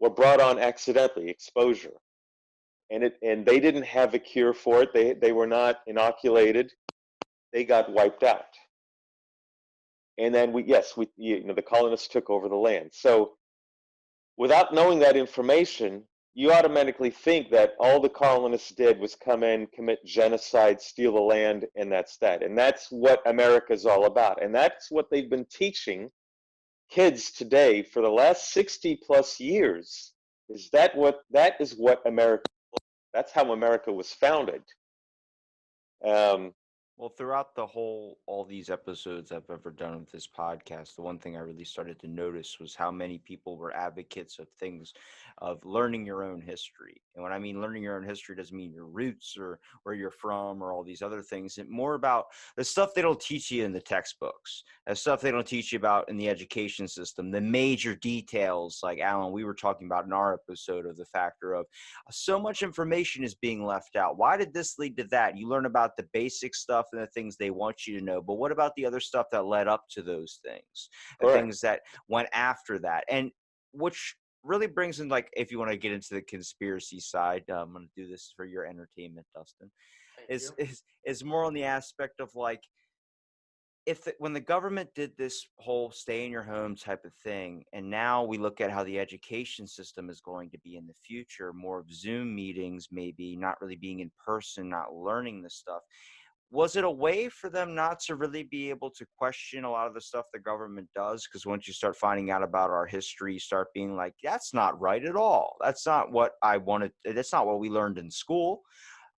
[SPEAKER 3] were brought on accidentally, exposure, and they didn't have a cure for it. They were not inoculated. They got wiped out, and then the colonists took over the land. So without knowing that information, you automatically think that all the colonists did was come in, commit genocide, steal the land, and that's that. And that's what America is all about. And that's what they've been teaching kids today for the last 60 plus years. That is what America, that's how America was founded.
[SPEAKER 1] Well, throughout all these episodes I've ever done with this podcast, the one thing I really started to notice was how many people were advocates of things, of learning your own history. And when I mean learning your own history, doesn't mean your roots or where you're from or all these other things. It's more about the stuff they don't teach you in the textbooks, the stuff they don't teach you about in the education system, the major details, like Alan, we were talking about in our episode, of the factor of so much information is being left out. Why did this lead to that? You learn about the basic stuff and the things they want you to know, but what about the other stuff that led up to those things, the things that went after that? And which really brings in, like, if you want to get into the conspiracy side, I'm going to do this for your entertainment, Dustin, is more on the aspect of, like, when the government did this whole stay in your home type of thing, and now we look at how the education system is going to be in the future, more of Zoom meetings, maybe not really being in person, not learning this stuff. was it a way for them not to really be able to question a lot of the stuff the government does? Because once you start finding out about our history, you start being like, that's not right at all. That's not what I wanted. That's not what we learned in school.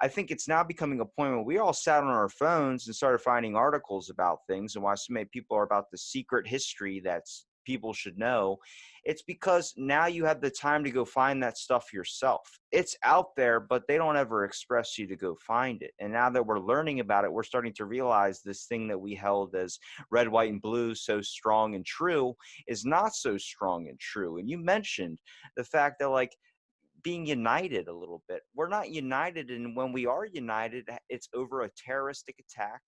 [SPEAKER 1] I think it's now becoming a point where we all sat on our phones and started finding articles about things and why so many people are about the secret history that's people should know. It's because now you have the time to go find that stuff yourself. It's out there, but they don't ever express you to go find it. And now that we're learning about it, we're starting to realize this thing that we held as red, white, and blue, so strong and true, is not so strong and true. And you mentioned the fact that, like, being united a little bit. We're not united, and when we are united, it's over a terroristic attack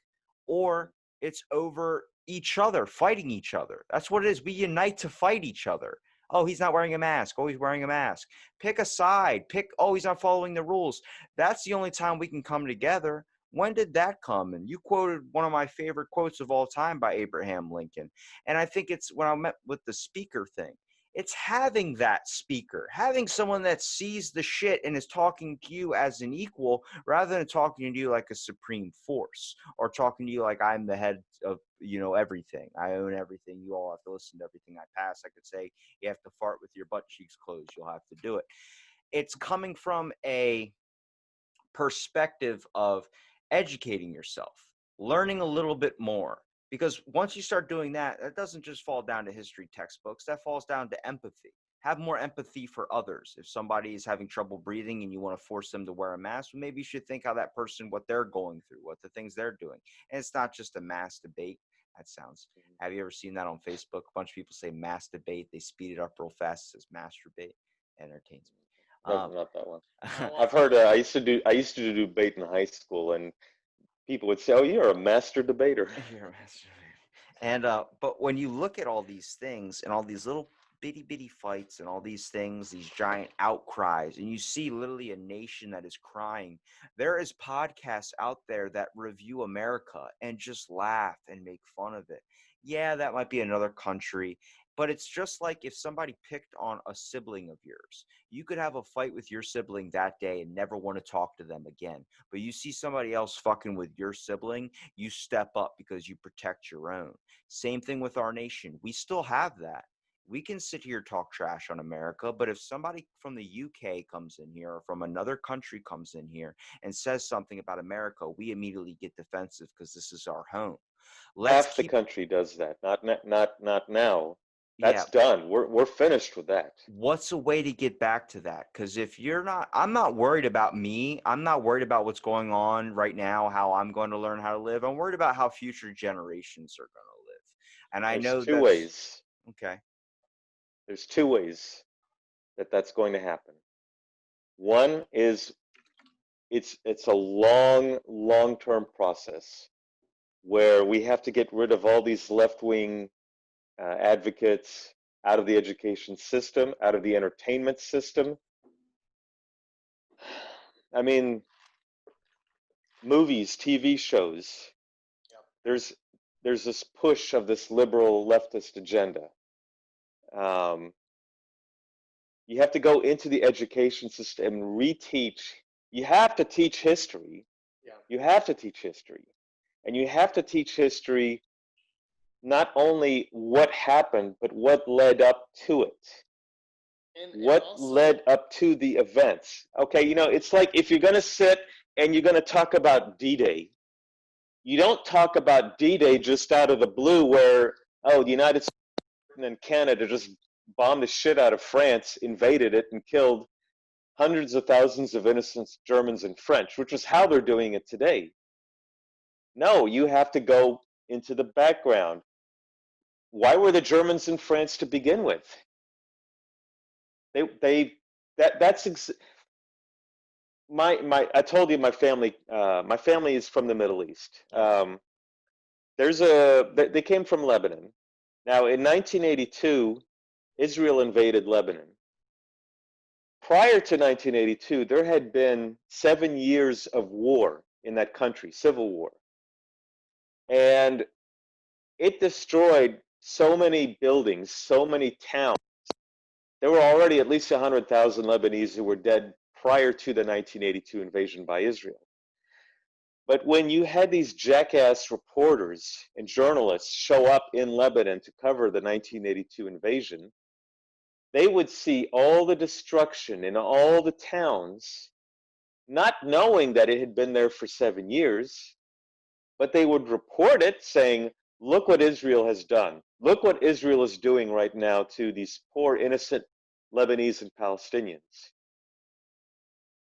[SPEAKER 1] or it's over each other, fighting each other. That's what it is. We unite to fight each other. Oh, he's not wearing a mask. Oh, he's wearing a mask. Pick a side. Pick, oh, he's not following the rules. That's the only time we can come together. When did that come? And you quoted one of my favorite quotes of all time by Abraham Lincoln. And I think it's when I met with the speaker thing. It's having that speaker, having someone that sees the shit and is talking to you as an equal rather than talking to you like a supreme force or talking to you like I'm the head of, everything. I own everything. You all have to listen to everything I pass. I could say you have to fart with your butt cheeks closed. You'll have to do it. It's coming from a perspective of educating yourself, learning a little bit more. Because once you start doing that, that doesn't just fall down to history textbooks, that falls down to empathy. Have more empathy for others. If somebody is having trouble breathing and you want to force them to wear a mask, well, maybe you should think how that person, what they're going through, what the things they're doing. And it's not just a mass debate. That sounds, have you ever seen that on Facebook? A bunch of people say mass debate. They speed it up real fast. It says masturbate. Entertains me.
[SPEAKER 3] No, not that one.
[SPEAKER 2] How
[SPEAKER 3] I've
[SPEAKER 2] often
[SPEAKER 3] heard. I used to do debate in high school, and people would say, "Oh, you're a master debater."
[SPEAKER 1] You're a master. And but when you look at all these things and all these little bitty fights and all these things, these giant outcries, and you see literally a nation that is crying, there is podcasts out there that review America and just laugh and make fun of it. Yeah, that might be another country, but it's just like if somebody picked on a sibling of yours. You could have a fight with your sibling that day and never want to talk to them again. But you see somebody else fucking with your sibling, you step up because you protect your own. Same thing with our nation. We still have that. We can sit here talk trash on America, but if somebody from the UK comes in here or from another country comes in here and says something about America, we immediately get defensive because this is our home. Let's
[SPEAKER 3] Half the
[SPEAKER 1] keep,
[SPEAKER 3] country does that. Not now.
[SPEAKER 1] yeah.
[SPEAKER 3] That's done. We're finished with that.
[SPEAKER 1] What's a way to get back to that? Because if you're not, I'm not worried about me. I'm not worried about what's going on right now, how I'm going to learn how to live. I'm worried about how future generations are going to live. And I
[SPEAKER 3] There's
[SPEAKER 1] know
[SPEAKER 3] two
[SPEAKER 1] that's
[SPEAKER 3] ways.
[SPEAKER 1] okay.
[SPEAKER 3] There's two ways that that's going to happen. One is it's a long-term process where we have to get rid of all these left-wing advocates out of the education system, out of the entertainment system. I mean, movies, TV shows.
[SPEAKER 2] Yeah.
[SPEAKER 3] There's this push of this liberal leftist agenda. Um, you have to go into the education system and reteach. You have to teach history.
[SPEAKER 2] Yeah.
[SPEAKER 3] You have to teach history, and you have to teach history not only what happened, but what led up to it.
[SPEAKER 2] And
[SPEAKER 3] What
[SPEAKER 2] also,
[SPEAKER 3] led up to the events? Okay, it's like if you're going to sit and you're going to talk about D-Day, you don't talk about D-Day just out of the blue where, oh, the United States and Canada just bombed the shit out of France, invaded it, and killed hundreds of thousands of innocent Germans and French, which is how they're doing it today. No, you have to go into the background. Why were the Germans in France to begin with? That's my I told you my family is from the Middle East. They came from Lebanon. Now in 1982, Israel invaded Lebanon. Prior to 1982, there had been 7 years of war in that country, civil war. And it destroyed so many buildings, so many towns. There were already at least 100,000 Lebanese who were dead prior to the 1982 invasion by Israel. But when you had these jackass reporters and journalists show up in Lebanon to cover the 1982 invasion, they would see all the destruction in all the towns, not knowing that it had been there for 7 years, but they would report it saying, look what Israel has done. Look what Israel is doing right now to these poor, innocent Lebanese and Palestinians.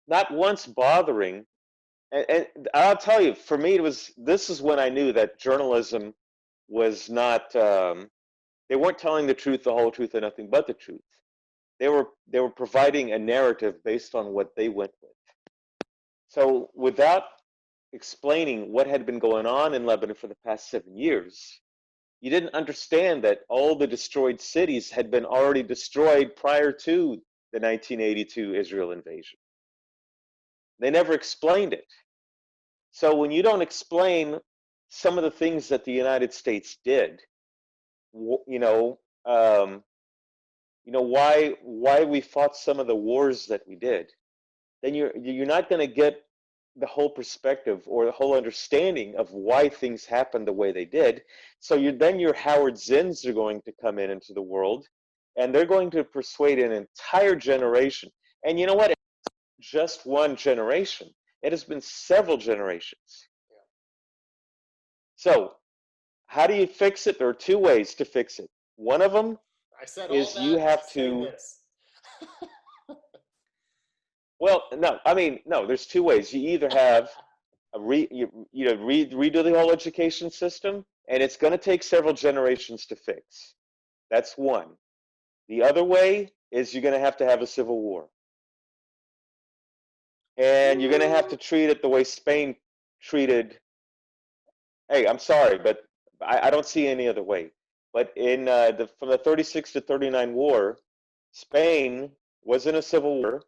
[SPEAKER 3] Not once bothering. And I'll tell you, for me, this is when I knew that journalism was not, they weren't telling the truth, the whole truth, and nothing but the truth. They were providing a narrative based on what they went with. So without explaining what had been going on in Lebanon for the past 7 years, you didn't understand that all the destroyed cities had been already destroyed prior to the 1982 Israel invasion. They never explained it. So when you don't explain some of the things that the United States did, why we fought some of the wars that we did, then you're not going to get the whole perspective or the whole understanding of why things happened the way they did. So your Howard Zinns are going to come into the world, and they're going to persuade an entire generation. And you know what? It's just one generation. It has been several generations.
[SPEAKER 2] Yeah.
[SPEAKER 3] So how do you fix it? There are two ways to fix it. One of them is you have to. Well, no, I mean, no, there's two ways. You either have redo the whole education system, and it's going to take several generations to fix. That's one. The other way is you're going to have a civil war. And you're going to have to treat it the way Spain treated. Hey, I'm sorry, but I don't see any other way. But from the 36 to 39 war, Spain was in a civil war,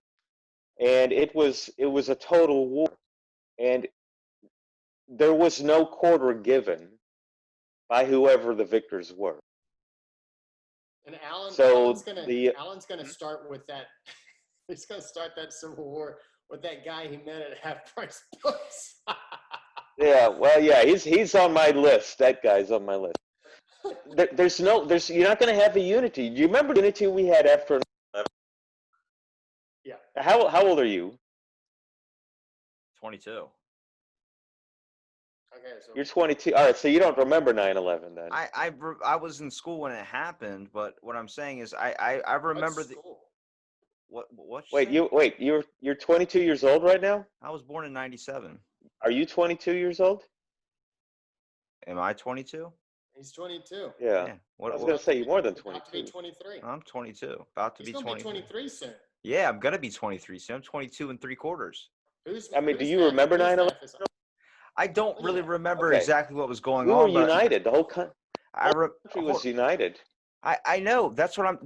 [SPEAKER 3] and it was a total war, and there was no quarter given by whoever the victors were.
[SPEAKER 2] And Alan's gonna start with that. He's gonna start that civil war with that guy he met at Half Price Books.
[SPEAKER 3] Yeah, well, yeah, he's on my list. That guy's on my list. You're not going to have a unity. Do you remember the unity we had after?
[SPEAKER 2] Yeah.
[SPEAKER 3] How old are you?
[SPEAKER 1] 22.
[SPEAKER 2] Okay, so
[SPEAKER 3] you're 22. All right, so you don't remember 9/11 then?
[SPEAKER 1] I was in school when it happened, but what I'm saying is I remember the
[SPEAKER 2] school?
[SPEAKER 1] what
[SPEAKER 3] You're 22 years old right now?
[SPEAKER 1] I was born in 97.
[SPEAKER 3] Are you 22 years old?
[SPEAKER 1] Am I 22?
[SPEAKER 2] He's 22.
[SPEAKER 3] Yeah. I was going to say you're more than 22.
[SPEAKER 2] About to be 23.
[SPEAKER 1] I'm 22. About to
[SPEAKER 2] He's
[SPEAKER 1] be 23.
[SPEAKER 2] He's going to be 23 soon.
[SPEAKER 1] Yeah, I'm going to be 23 soon. I'm 22 3/4.
[SPEAKER 3] Do you remember 9/11?
[SPEAKER 1] I don't really remember exactly what was going on.
[SPEAKER 3] We were united. The whole country was united.
[SPEAKER 1] I know. That's what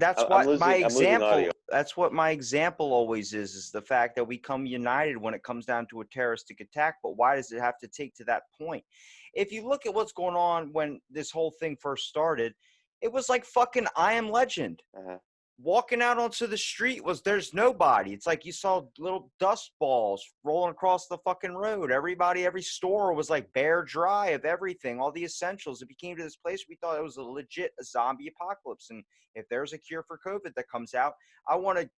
[SPEAKER 1] my example always is the fact that we come united when it comes down to a terroristic attack. But why does it have to take to that point? If you look at what's going on when this whole thing first started, it was like fucking I Am Legend. Walking out onto the street there's nobody. It's like you saw little dust balls rolling across the fucking road. Every store was like bare dry of everything, all the essentials. If you came to this place, we thought it was a legit zombie apocalypse. And if there's a cure for COVID that comes out, I want to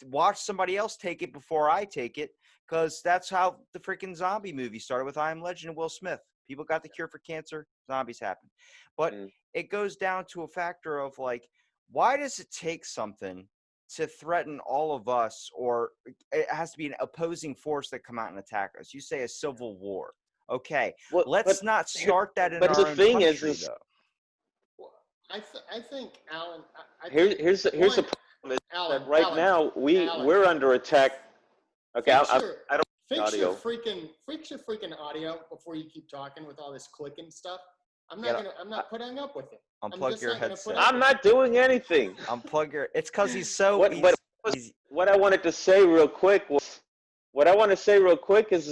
[SPEAKER 1] watch somebody else take it before I take it, because that's how the freaking zombie movie started with I Am Legend and Will Smith. People got the cure for cancer, zombies happen. But it goes down to a factor of like, why does it take something to threaten all of us, or it has to be an opposing force that come out and attack us? You say a civil war. Okay, let's not start that in our own country, though.
[SPEAKER 2] Well, I think, Alan.
[SPEAKER 3] Here's the problem. Alan, right now we're under attack. Okay, I don't.
[SPEAKER 2] Fix your freaking audio before you keep talking with all this clicking stuff. I'm not putting up with it.
[SPEAKER 1] Unplug your headset.
[SPEAKER 3] I'm not doing anything.
[SPEAKER 1] Unplug your. It's because he's so.
[SPEAKER 3] What I wanted to say real quick is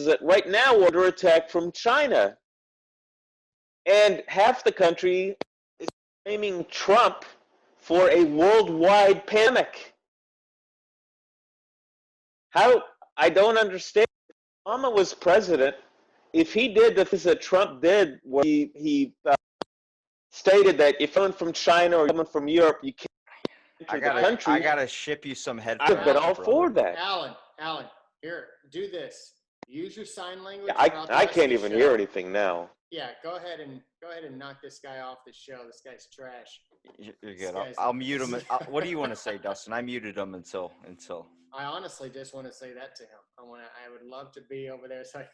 [SPEAKER 3] that right now we're under attack from China, and half the country is blaming Trump for a worldwide pandemic. How? I don't understand. Obama was president, if he did the things that Trump did, where he stated that if you're from China or someone from Europe, you can't enter the country,
[SPEAKER 1] I gotta ship you some
[SPEAKER 3] I'd have been
[SPEAKER 1] headphones,
[SPEAKER 3] all
[SPEAKER 1] brother.
[SPEAKER 3] for that.
[SPEAKER 2] Alan, here, do this. Use your sign language.
[SPEAKER 3] Yeah, I can't even hear anything now.
[SPEAKER 2] Yeah, go ahead and knock this guy off the show. This guy's trash.
[SPEAKER 1] You're good. I'll mute him. What do you want to say, Dustin? I muted him until.
[SPEAKER 2] I honestly just want to say that to him. I would love to be over there so I can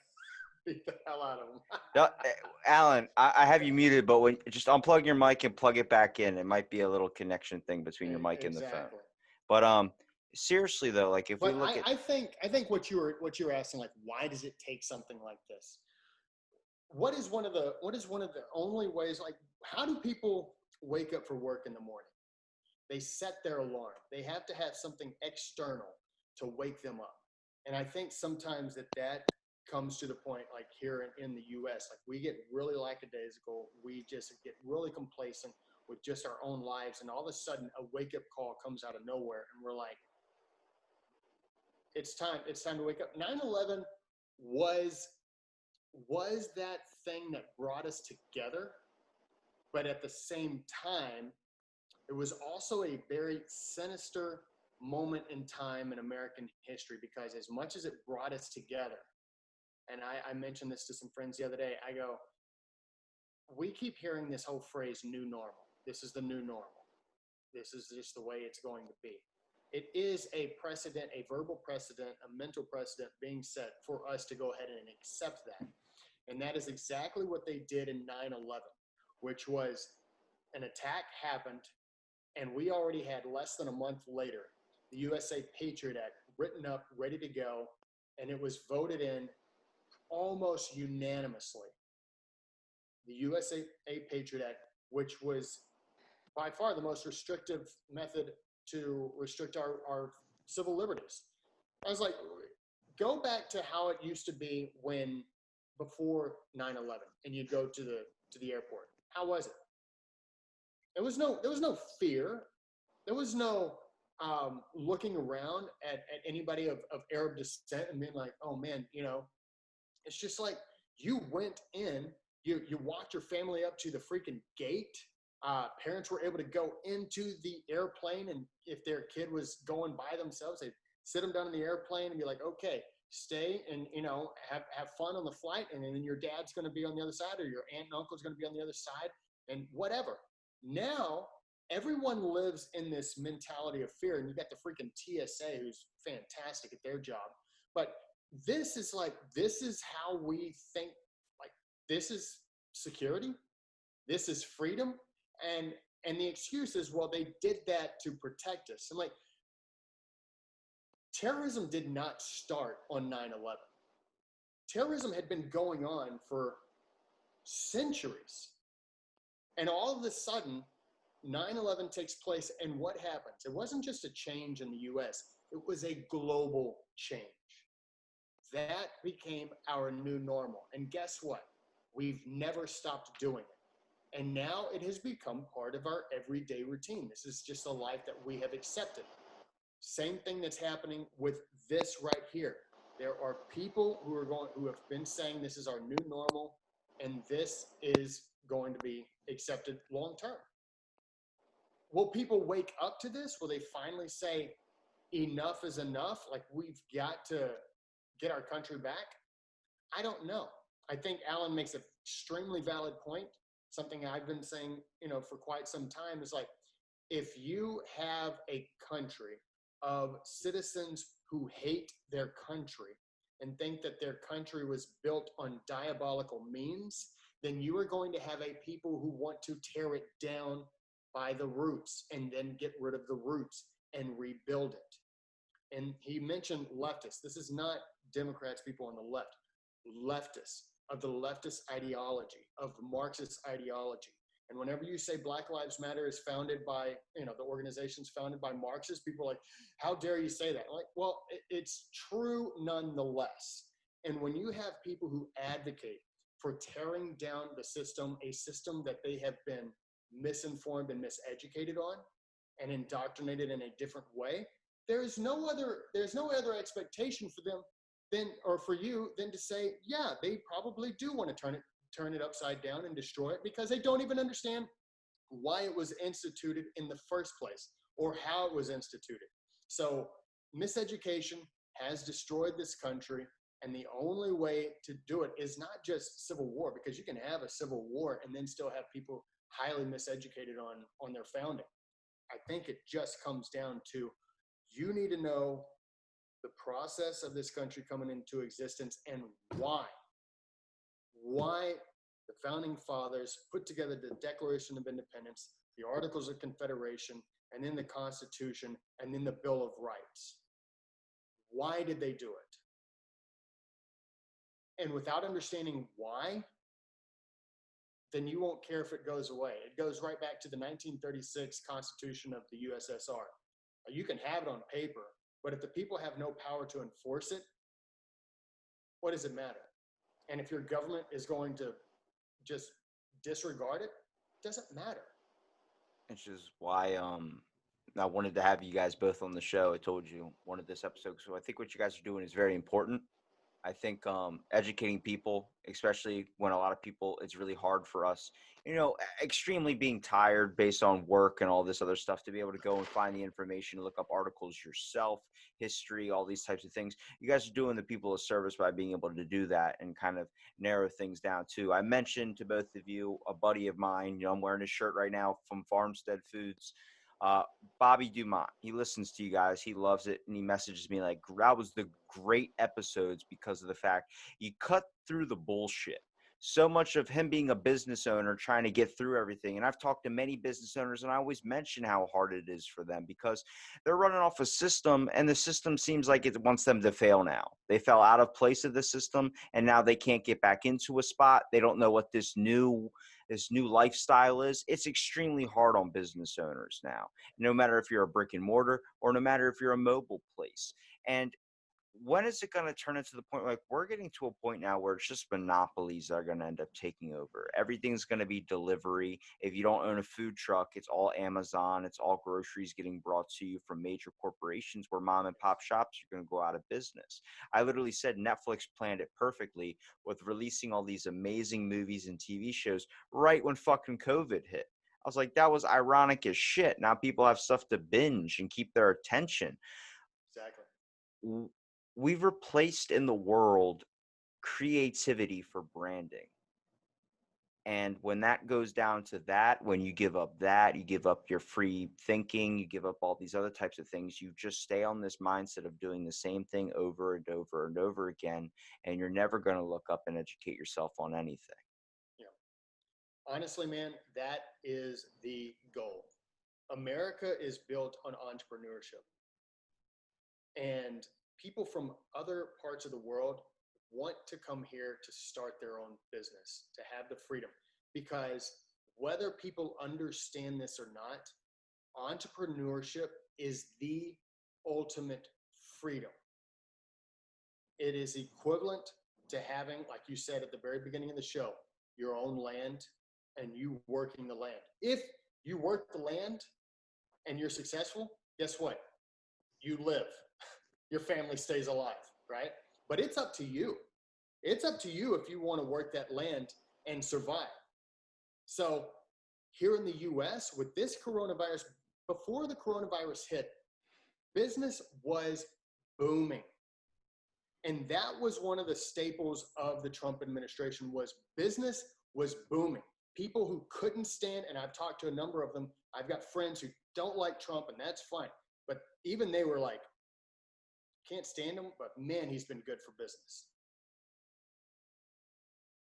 [SPEAKER 2] beat the hell out of him.
[SPEAKER 1] Alan, I have you muted, but when just unplug your mic and plug it back in, it might be a little connection thing between your mic and the phone. But seriously though, like if we look at,
[SPEAKER 2] I think what you were asking, like, why does it take something like this? What is one of the only ways, like, how do people wake up for work in the morning? They set their alarm. They have to have something external to wake them up. And I think sometimes that comes to the point, like here in the US, like we get really lackadaisical. We just get really complacent with just our own lives. And all of a sudden a wake up call comes out of nowhere. And we're like, it's time to wake up. 9/11 was that thing that brought us together. But at the same time, it was also a very sinister moment in time in American history, because as much as it brought us together, and I mentioned this to some friends the other day, I go, we keep hearing this whole phrase, new normal. This is the new normal. This is just the way it's going to be. It is a precedent, a verbal precedent, a mental precedent being set for us to go ahead and accept that. And that is exactly what they did in 9/11, which was an attack happened, and we already had less than a month later the USA Patriot Act written up, ready to go, and it was voted in almost unanimously. The USA Patriot Act, which was by far the most restrictive method to restrict our civil liberties. I was like, go back to how it used to be before 9/11, and you'd go to the airport. How was it? There was no fear. There was no looking around at anybody of Arab descent and being like, oh man, it's just like you went in, you walked your family up to the freaking gate. Parents were able to go into the airplane, and if their kid was going by themselves, they'd sit them down in the airplane and be like, okay, stay and have fun on the flight, and then your dad's going to be on the other side, or your aunt and uncle's going to be on the other side, and whatever. Now everyone lives in this mentality of fear, and you got the freaking TSA, who's fantastic at their job, but this is how we think. Like, this is security, this is freedom, and the excuse is, well, they did that to protect us. And like, terrorism did not start on 9/11. Terrorism had been going on for centuries, and all of a sudden 9/11 takes place, and what happens? It wasn't just a change in the US, it was a global change. That became our new normal. And guess what? We've never stopped doing it. And now it has become part of our everyday routine. This is just a life that we have accepted. Same thing that's happening with this right here. There are people who have been saying this is our new normal, and this is going to be accepted long term. Will people wake up to this? Will they finally say enough is enough? Like, we've got to get our country back? I don't know. I think Alan makes an extremely valid point. Something I've been saying, for quite some time is like, if you have a country of citizens who hate their country and think that their country was built on diabolical means, then you are going to have a people who want to tear it down by the roots and then get rid of the roots and rebuild it. And he mentioned leftists. This is not Democrats, people on the left. Leftists, of the leftist ideology, of Marxist ideology. And whenever you say Black Lives Matter is founded by, the organization's founded by Marxists, people are like, how dare you say that? Like, well, it's true nonetheless. And when you have people who advocate for tearing down the system, a system that they have been misinformed and miseducated on and indoctrinated in a different way, there's no other expectation for them then, or for you, then to say, yeah, they probably do want to turn it upside down and destroy it because they don't even understand why it was instituted in the first place or how it was instituted. So miseducation has destroyed this country. And the only way to do it is not just civil war, because you can have a civil war and then still have people highly miseducated on their founding. I think it just comes down to, you need to know the process of this country coming into existence and why the founding fathers put together the Declaration of Independence, the Articles of Confederation, and then the Constitution, and then the Bill of Rights. Why did they do it? And without understanding why, then you won't care if it goes away. It goes right back to the 1936 Constitution of the USSR. You can have it on paper, but if the people have no power to enforce it, what does it matter? And if your government is going to just disregard it, it doesn't matter.
[SPEAKER 1] Which is why I wanted to have you guys both on the show. I told you wanted this episode. So I think what you guys are doing is very important. I think educating people, especially when a lot of people, it's really hard for us, extremely being tired based on work and all this other stuff, to be able to go and find the information, look up articles yourself, history, all these types of things. You guys are doing the people a service by being able to do that and kind of narrow things down too. I mentioned to both of you, a buddy of mine, I'm wearing his shirt right now from Farmstead Foods. Bobby Dumont, he listens to you guys, he loves it, and he messages me like, that was the great episodes because of the fact you cut through the bullshit. So much of him being a business owner, trying to get through everything. And I've talked to many business owners, and I always mention how hard it is for them because they're running off a system, and the system seems like it wants them to fail now. They fell out of place of the system, and now they can't get back into a spot. They don't know what this new lifestyle is. It's extremely hard on business owners now, no matter if you're a brick and mortar or no matter if you're a mobile place. And when is it going to turn into the point, like we're getting to a point now where it's just monopolies that are going to end up taking over? Everything's going to be delivery. If you don't own a food truck, it's all Amazon. It's all groceries getting brought to you from major corporations, where mom and pop shops are going to go out of business. I literally said Netflix planned it perfectly with releasing all these amazing movies and TV shows right when fucking COVID hit. I was like, that was ironic as shit. Now people have stuff to binge and keep their attention.
[SPEAKER 2] Exactly.
[SPEAKER 1] We've replaced in the world creativity for branding. And when that goes down to that, when you give up that, you give up your free thinking, you give up all these other types of things, you just stay on this mindset of doing the same thing over and over and over again. And you're never going to look up and educate yourself on anything.
[SPEAKER 2] Yeah. Honestly, man, that is the goal. America is built on entrepreneurship. And people from other parts of the world want to come here to start their own business, to have the freedom. Because whether people understand this or not, entrepreneurship is the ultimate freedom. It is equivalent to having, like you said at the very beginning of the show, your own land and you working the land. If you work the land and you're successful, guess what? You live. Your family stays alive, right? But it's up to you. It's up to you if you want to work that land and survive. So here in the US, with this coronavirus, before the coronavirus hit, business was booming. And that was one of the staples of the Trump administration, was business was booming. People who couldn't stand, and I've talked to a number of them, I've got friends who don't like Trump, and that's fine. But even they were like, can't stand him, but man, he's been good for business.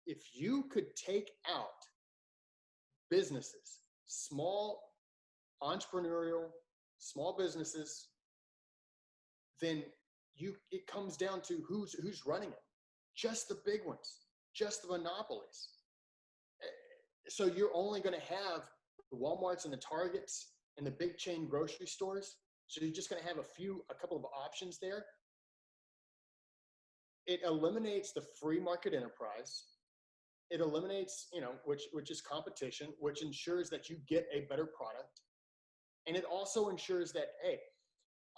[SPEAKER 2] If you could take out businesses, small entrepreneurial, small businesses, then it comes down to who's running it. Just the big ones, just the monopolies. So you're only going to have the Walmarts and the Targets and the big chain grocery stores. So you're just going to have a couple of options there. It eliminates the free market enterprise. It eliminates, which is competition, which ensures that you get a better product. And it also ensures that, hey,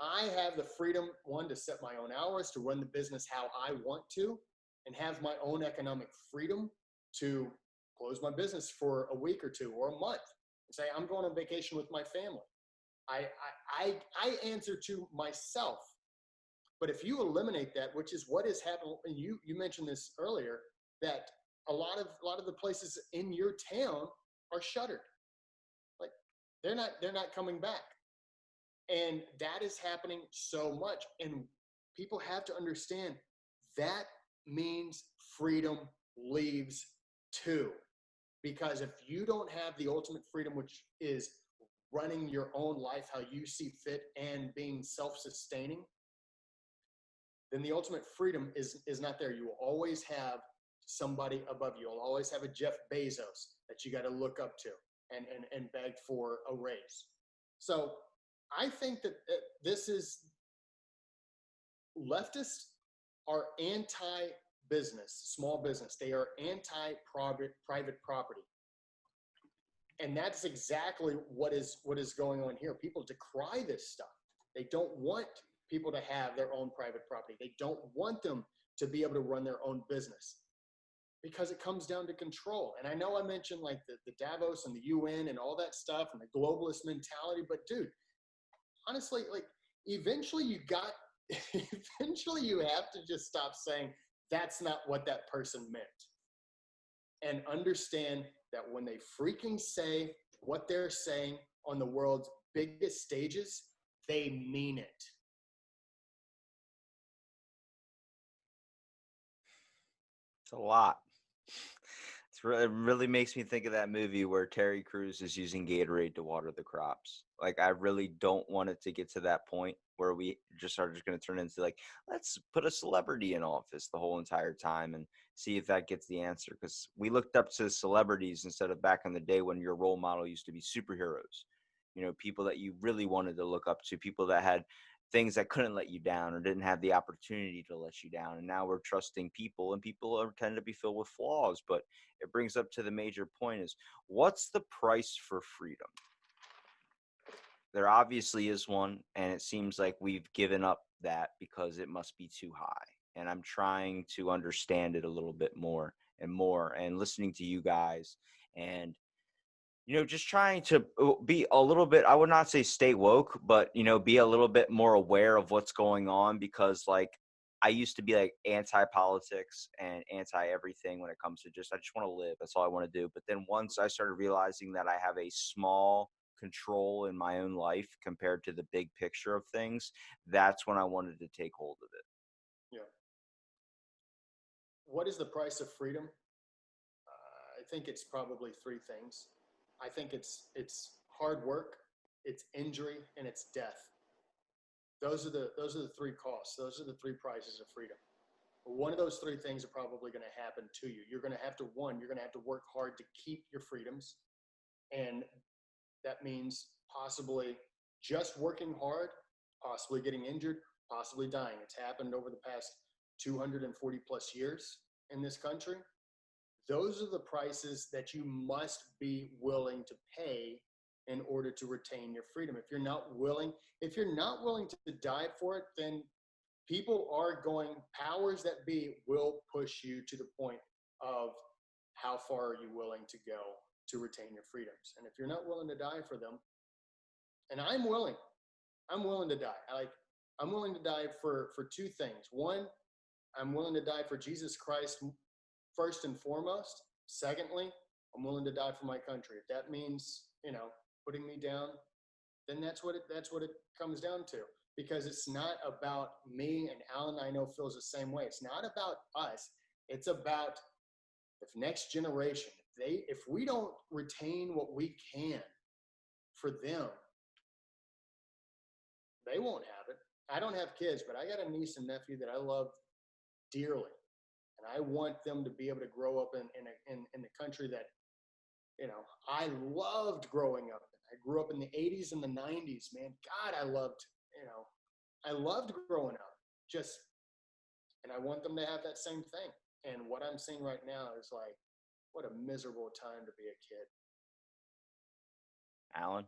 [SPEAKER 2] I have the freedom, one, to set my own hours, to run the business how I want to, and have my own economic freedom to close my business for a week or two or a month and say, I'm going on vacation with my family. I answer to myself. But if you eliminate that, which is what is happening, and you mentioned this earlier, that a lot of the places in your town are shuttered. Like they're not coming back. And that is happening so much. And people have to understand that means freedom leaves too. Because if you don't have the ultimate freedom, which is running your own life how you see fit and being self-sustaining, then the ultimate freedom is not there. You will always have somebody above you. You'll always have a Jeff Bezos that you got to look up to and beg for a raise. So I think that this is, leftists are anti-business, small business. They are anti-private property. And that's exactly what is going on here. People decry this stuff. They don't want people to have their own private property. They don't want them to be able to run their own business because it comes down to control. And I know I mentioned like the Davos and the UN and all that stuff and the globalist mentality, but dude, honestly, like eventually you have to just stop saying that's not what that person meant and understand that when they freaking say what they're saying on the world's biggest stages, they mean it.
[SPEAKER 1] It's a lot. It really makes me think of that movie where Terry Crews is using Gatorade to water the crops. Like, I really don't want it to get to that point where we just are just going to turn into like, let's put a celebrity in office the whole entire time and see if that gets the answer. Because we looked up to celebrities instead of back in the day when your role model used to be superheroes. You know, people that you really wanted to look up to, people that had things that couldn't let you down or didn't have the opportunity to let you down. And now we're trusting people, and people tend to be filled with flaws. But it brings up to the major point is, what's the price for freedom? There obviously is one, and it seems like we've given up that because it must be too high. And I'm trying to understand it a little bit more and listening to you guys and, you know, just trying to be a little bit, I would not say stay woke, but, you know, be a little bit more aware of what's going on, because like I used to be like anti-politics and anti-everything when it comes to I just want to live. That's all I want to do. But then once I started realizing that I have a small control in my own life compared to the big picture of things, that's when I wanted to take hold of it.
[SPEAKER 2] Yeah. What is the price of freedom? I think it's probably three things. I think it's hard work, it's injury, and it's death. Those are the three costs. Those are the three prices of freedom. One of those three things are probably going to happen to you. You're going to have to work hard to keep your freedoms. And that means possibly just working hard, possibly getting injured, possibly dying. It's happened over the past 240 plus years in this country. Those are the prices that you must be willing to pay in order to retain your freedom. If you're not willing to die for it, then powers that be will push you to the point of how far are you willing to go to retain your freedoms. And if you're not willing to die for them, and I'm willing to die. I'm willing to die for two things. One, I'm willing to die for Jesus Christ first and foremost. Secondly, I'm willing to die for my country. If that means, putting me down, then that's what it comes down to. Because it's not about me, and Alan, I know, feels the same way. It's not about us. It's about the next generation. If we don't retain what we can for them, they won't have it. I don't have kids, but I got a niece and nephew that I love dearly. And I want them to be able to grow up in the country that, I loved growing up in. I grew up in the 80s and the 90s, man. God, I loved growing up. And I want them to have that same thing. And what I'm seeing right now is like, what a miserable time to be a kid.
[SPEAKER 1] Alan?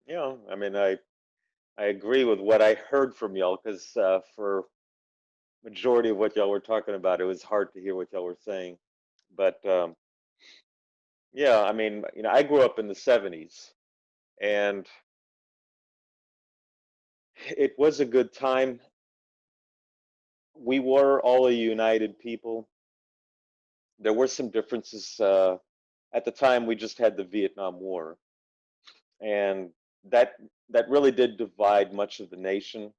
[SPEAKER 3] I I agree with what I heard from y'all because for majority of what y'all were talking about, it was hard to hear what y'all were saying. But yeah, I mean, I grew up in the '70s, and it was a good time. We were all a united people. There were some differences. At the time, we just had the Vietnam War, and that that really did divide much of the nation.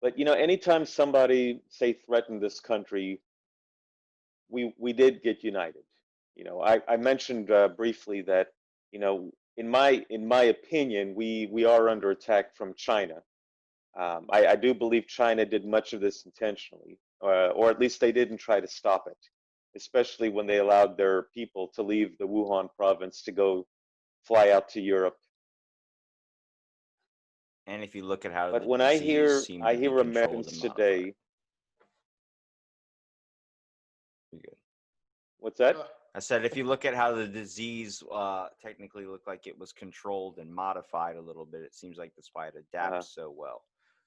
[SPEAKER 3] But anytime somebody say threatened this country, we did get united. I mentioned briefly that in my opinion, we are under attack from China. I do believe China did much of this intentionally, or at least they didn't try to stop it, especially when they allowed their people to leave the Wuhan province to go fly out to Europe.
[SPEAKER 1] And if you look at how
[SPEAKER 3] But
[SPEAKER 1] the
[SPEAKER 3] when I
[SPEAKER 1] disease
[SPEAKER 3] hear
[SPEAKER 1] seemed
[SPEAKER 3] I
[SPEAKER 1] to be
[SPEAKER 3] hear
[SPEAKER 1] controlled
[SPEAKER 3] Americans
[SPEAKER 1] and modified.
[SPEAKER 3] today,
[SPEAKER 1] Pretty good.
[SPEAKER 3] what's that?
[SPEAKER 1] I said, if you look at how the disease technically looked like it was controlled and modified a little bit, it seems like that's why it adapts so well.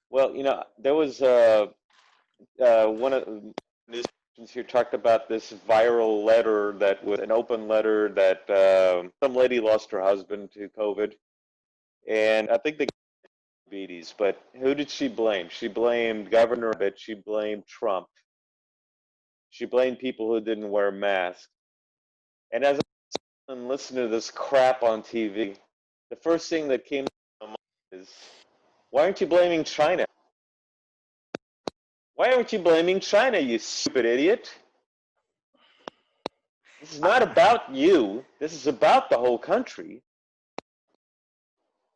[SPEAKER 3] Well, there was one of the news here talked about this viral letter that was an open letter that some lady lost her husband to COVID, and I think they got diabetes. But who did she blame? She blamed Governor Abbott. She blamed Trump. She blamed people who didn't wear masks. And as I'm listening to this crap on TV, the first thing that came to my mind is, why aren't you blaming China? Why aren't you blaming China, you stupid idiot? This is not about you. This is about the whole country.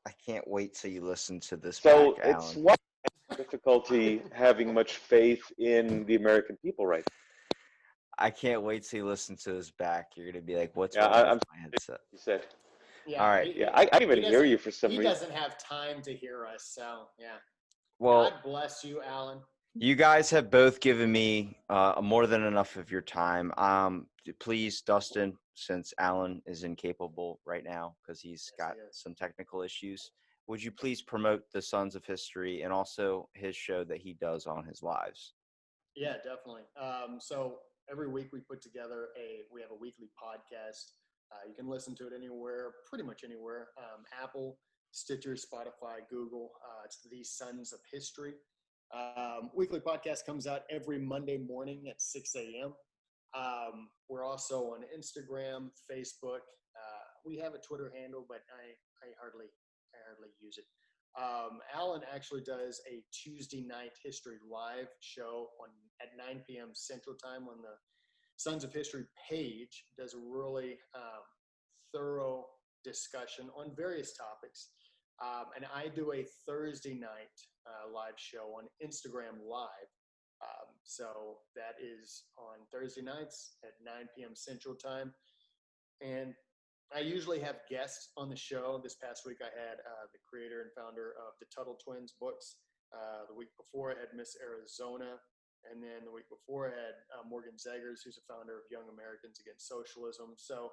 [SPEAKER 1] I can't wait till you listen to this
[SPEAKER 3] So
[SPEAKER 1] back,
[SPEAKER 3] it's
[SPEAKER 1] Alan.
[SPEAKER 3] why I have difficulty having much faith in the American people right
[SPEAKER 1] I can't wait till you listen to this back. You're gonna be like, "What's
[SPEAKER 3] now.
[SPEAKER 1] wrong
[SPEAKER 3] Yeah,
[SPEAKER 1] with
[SPEAKER 3] I'm
[SPEAKER 1] my headset?"
[SPEAKER 3] you said.
[SPEAKER 2] Yeah.
[SPEAKER 1] All right.
[SPEAKER 3] Yeah, I can't even
[SPEAKER 2] he
[SPEAKER 3] hear
[SPEAKER 2] doesn't-
[SPEAKER 3] you for some
[SPEAKER 2] He
[SPEAKER 3] reason.
[SPEAKER 2] doesn't have time to hear us. So yeah.
[SPEAKER 1] Well,
[SPEAKER 2] God bless you, Alan.
[SPEAKER 1] you guys have both given me more than enough of your time. Please, Dustin, since Alan is incapable right now because he's
[SPEAKER 2] Yes,
[SPEAKER 1] got
[SPEAKER 2] he is.
[SPEAKER 1] some technical issues, would you please promote the Sons of History and also his show that he does on his lives?
[SPEAKER 2] Yeah, definitely. So every week we put together we have a weekly podcast. You can listen to it anywhere, pretty much anywhere. Apple, Stitcher, Spotify, Google. It's the Sons of History. Weekly podcast comes out every Monday morning at 6 a.m. We're also on Instagram, Facebook. We have a Twitter handle, but I hardly use it. Alan actually does a Tuesday night history live show at 9 p.m. Central Time on the Sons of History page. Does a really thorough discussion on various topics. And I do a Thursday night live show on Instagram Live. So that is on Thursday nights at 9 p.m. Central Time. And I usually have guests on the show. This past week I had the creator and founder of the Tuttle Twins books. The week before I had Miss Arizona. And then the week before I had Morgan Zegers, who's a founder of Young Americans Against Socialism. So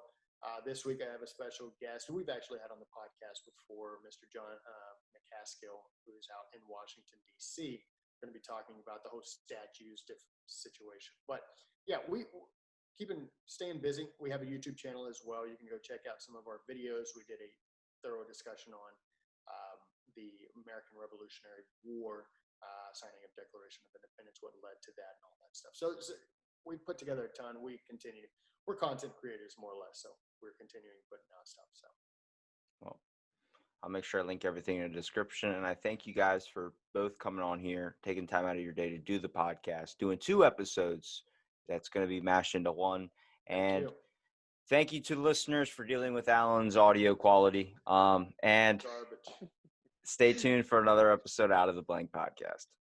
[SPEAKER 2] this week I have a special guest who we've actually had on the podcast before, Mr. John McCaskill, who is out in Washington, D.C. We're going to be talking about the whole statues situation. But yeah, staying busy. We have a YouTube channel as well. You can go check out some of our videos. We did a thorough discussion on the American Revolutionary War, signing of Declaration of Independence, what led to that, and all that stuff. So we put together a ton. We continue. We're content creators, more or less. So we're continuing putting out stuff. So.
[SPEAKER 1] Well, I'll make sure I link everything in the description. And I thank you guys for both coming on here, taking time out of your day to do the podcast, doing 2 episodes. That's going to be mashed into one. And thank you to the listeners for dealing with Alan's audio quality. And
[SPEAKER 2] Garbage.
[SPEAKER 1] stay tuned for another episode out of the Blank Podcast.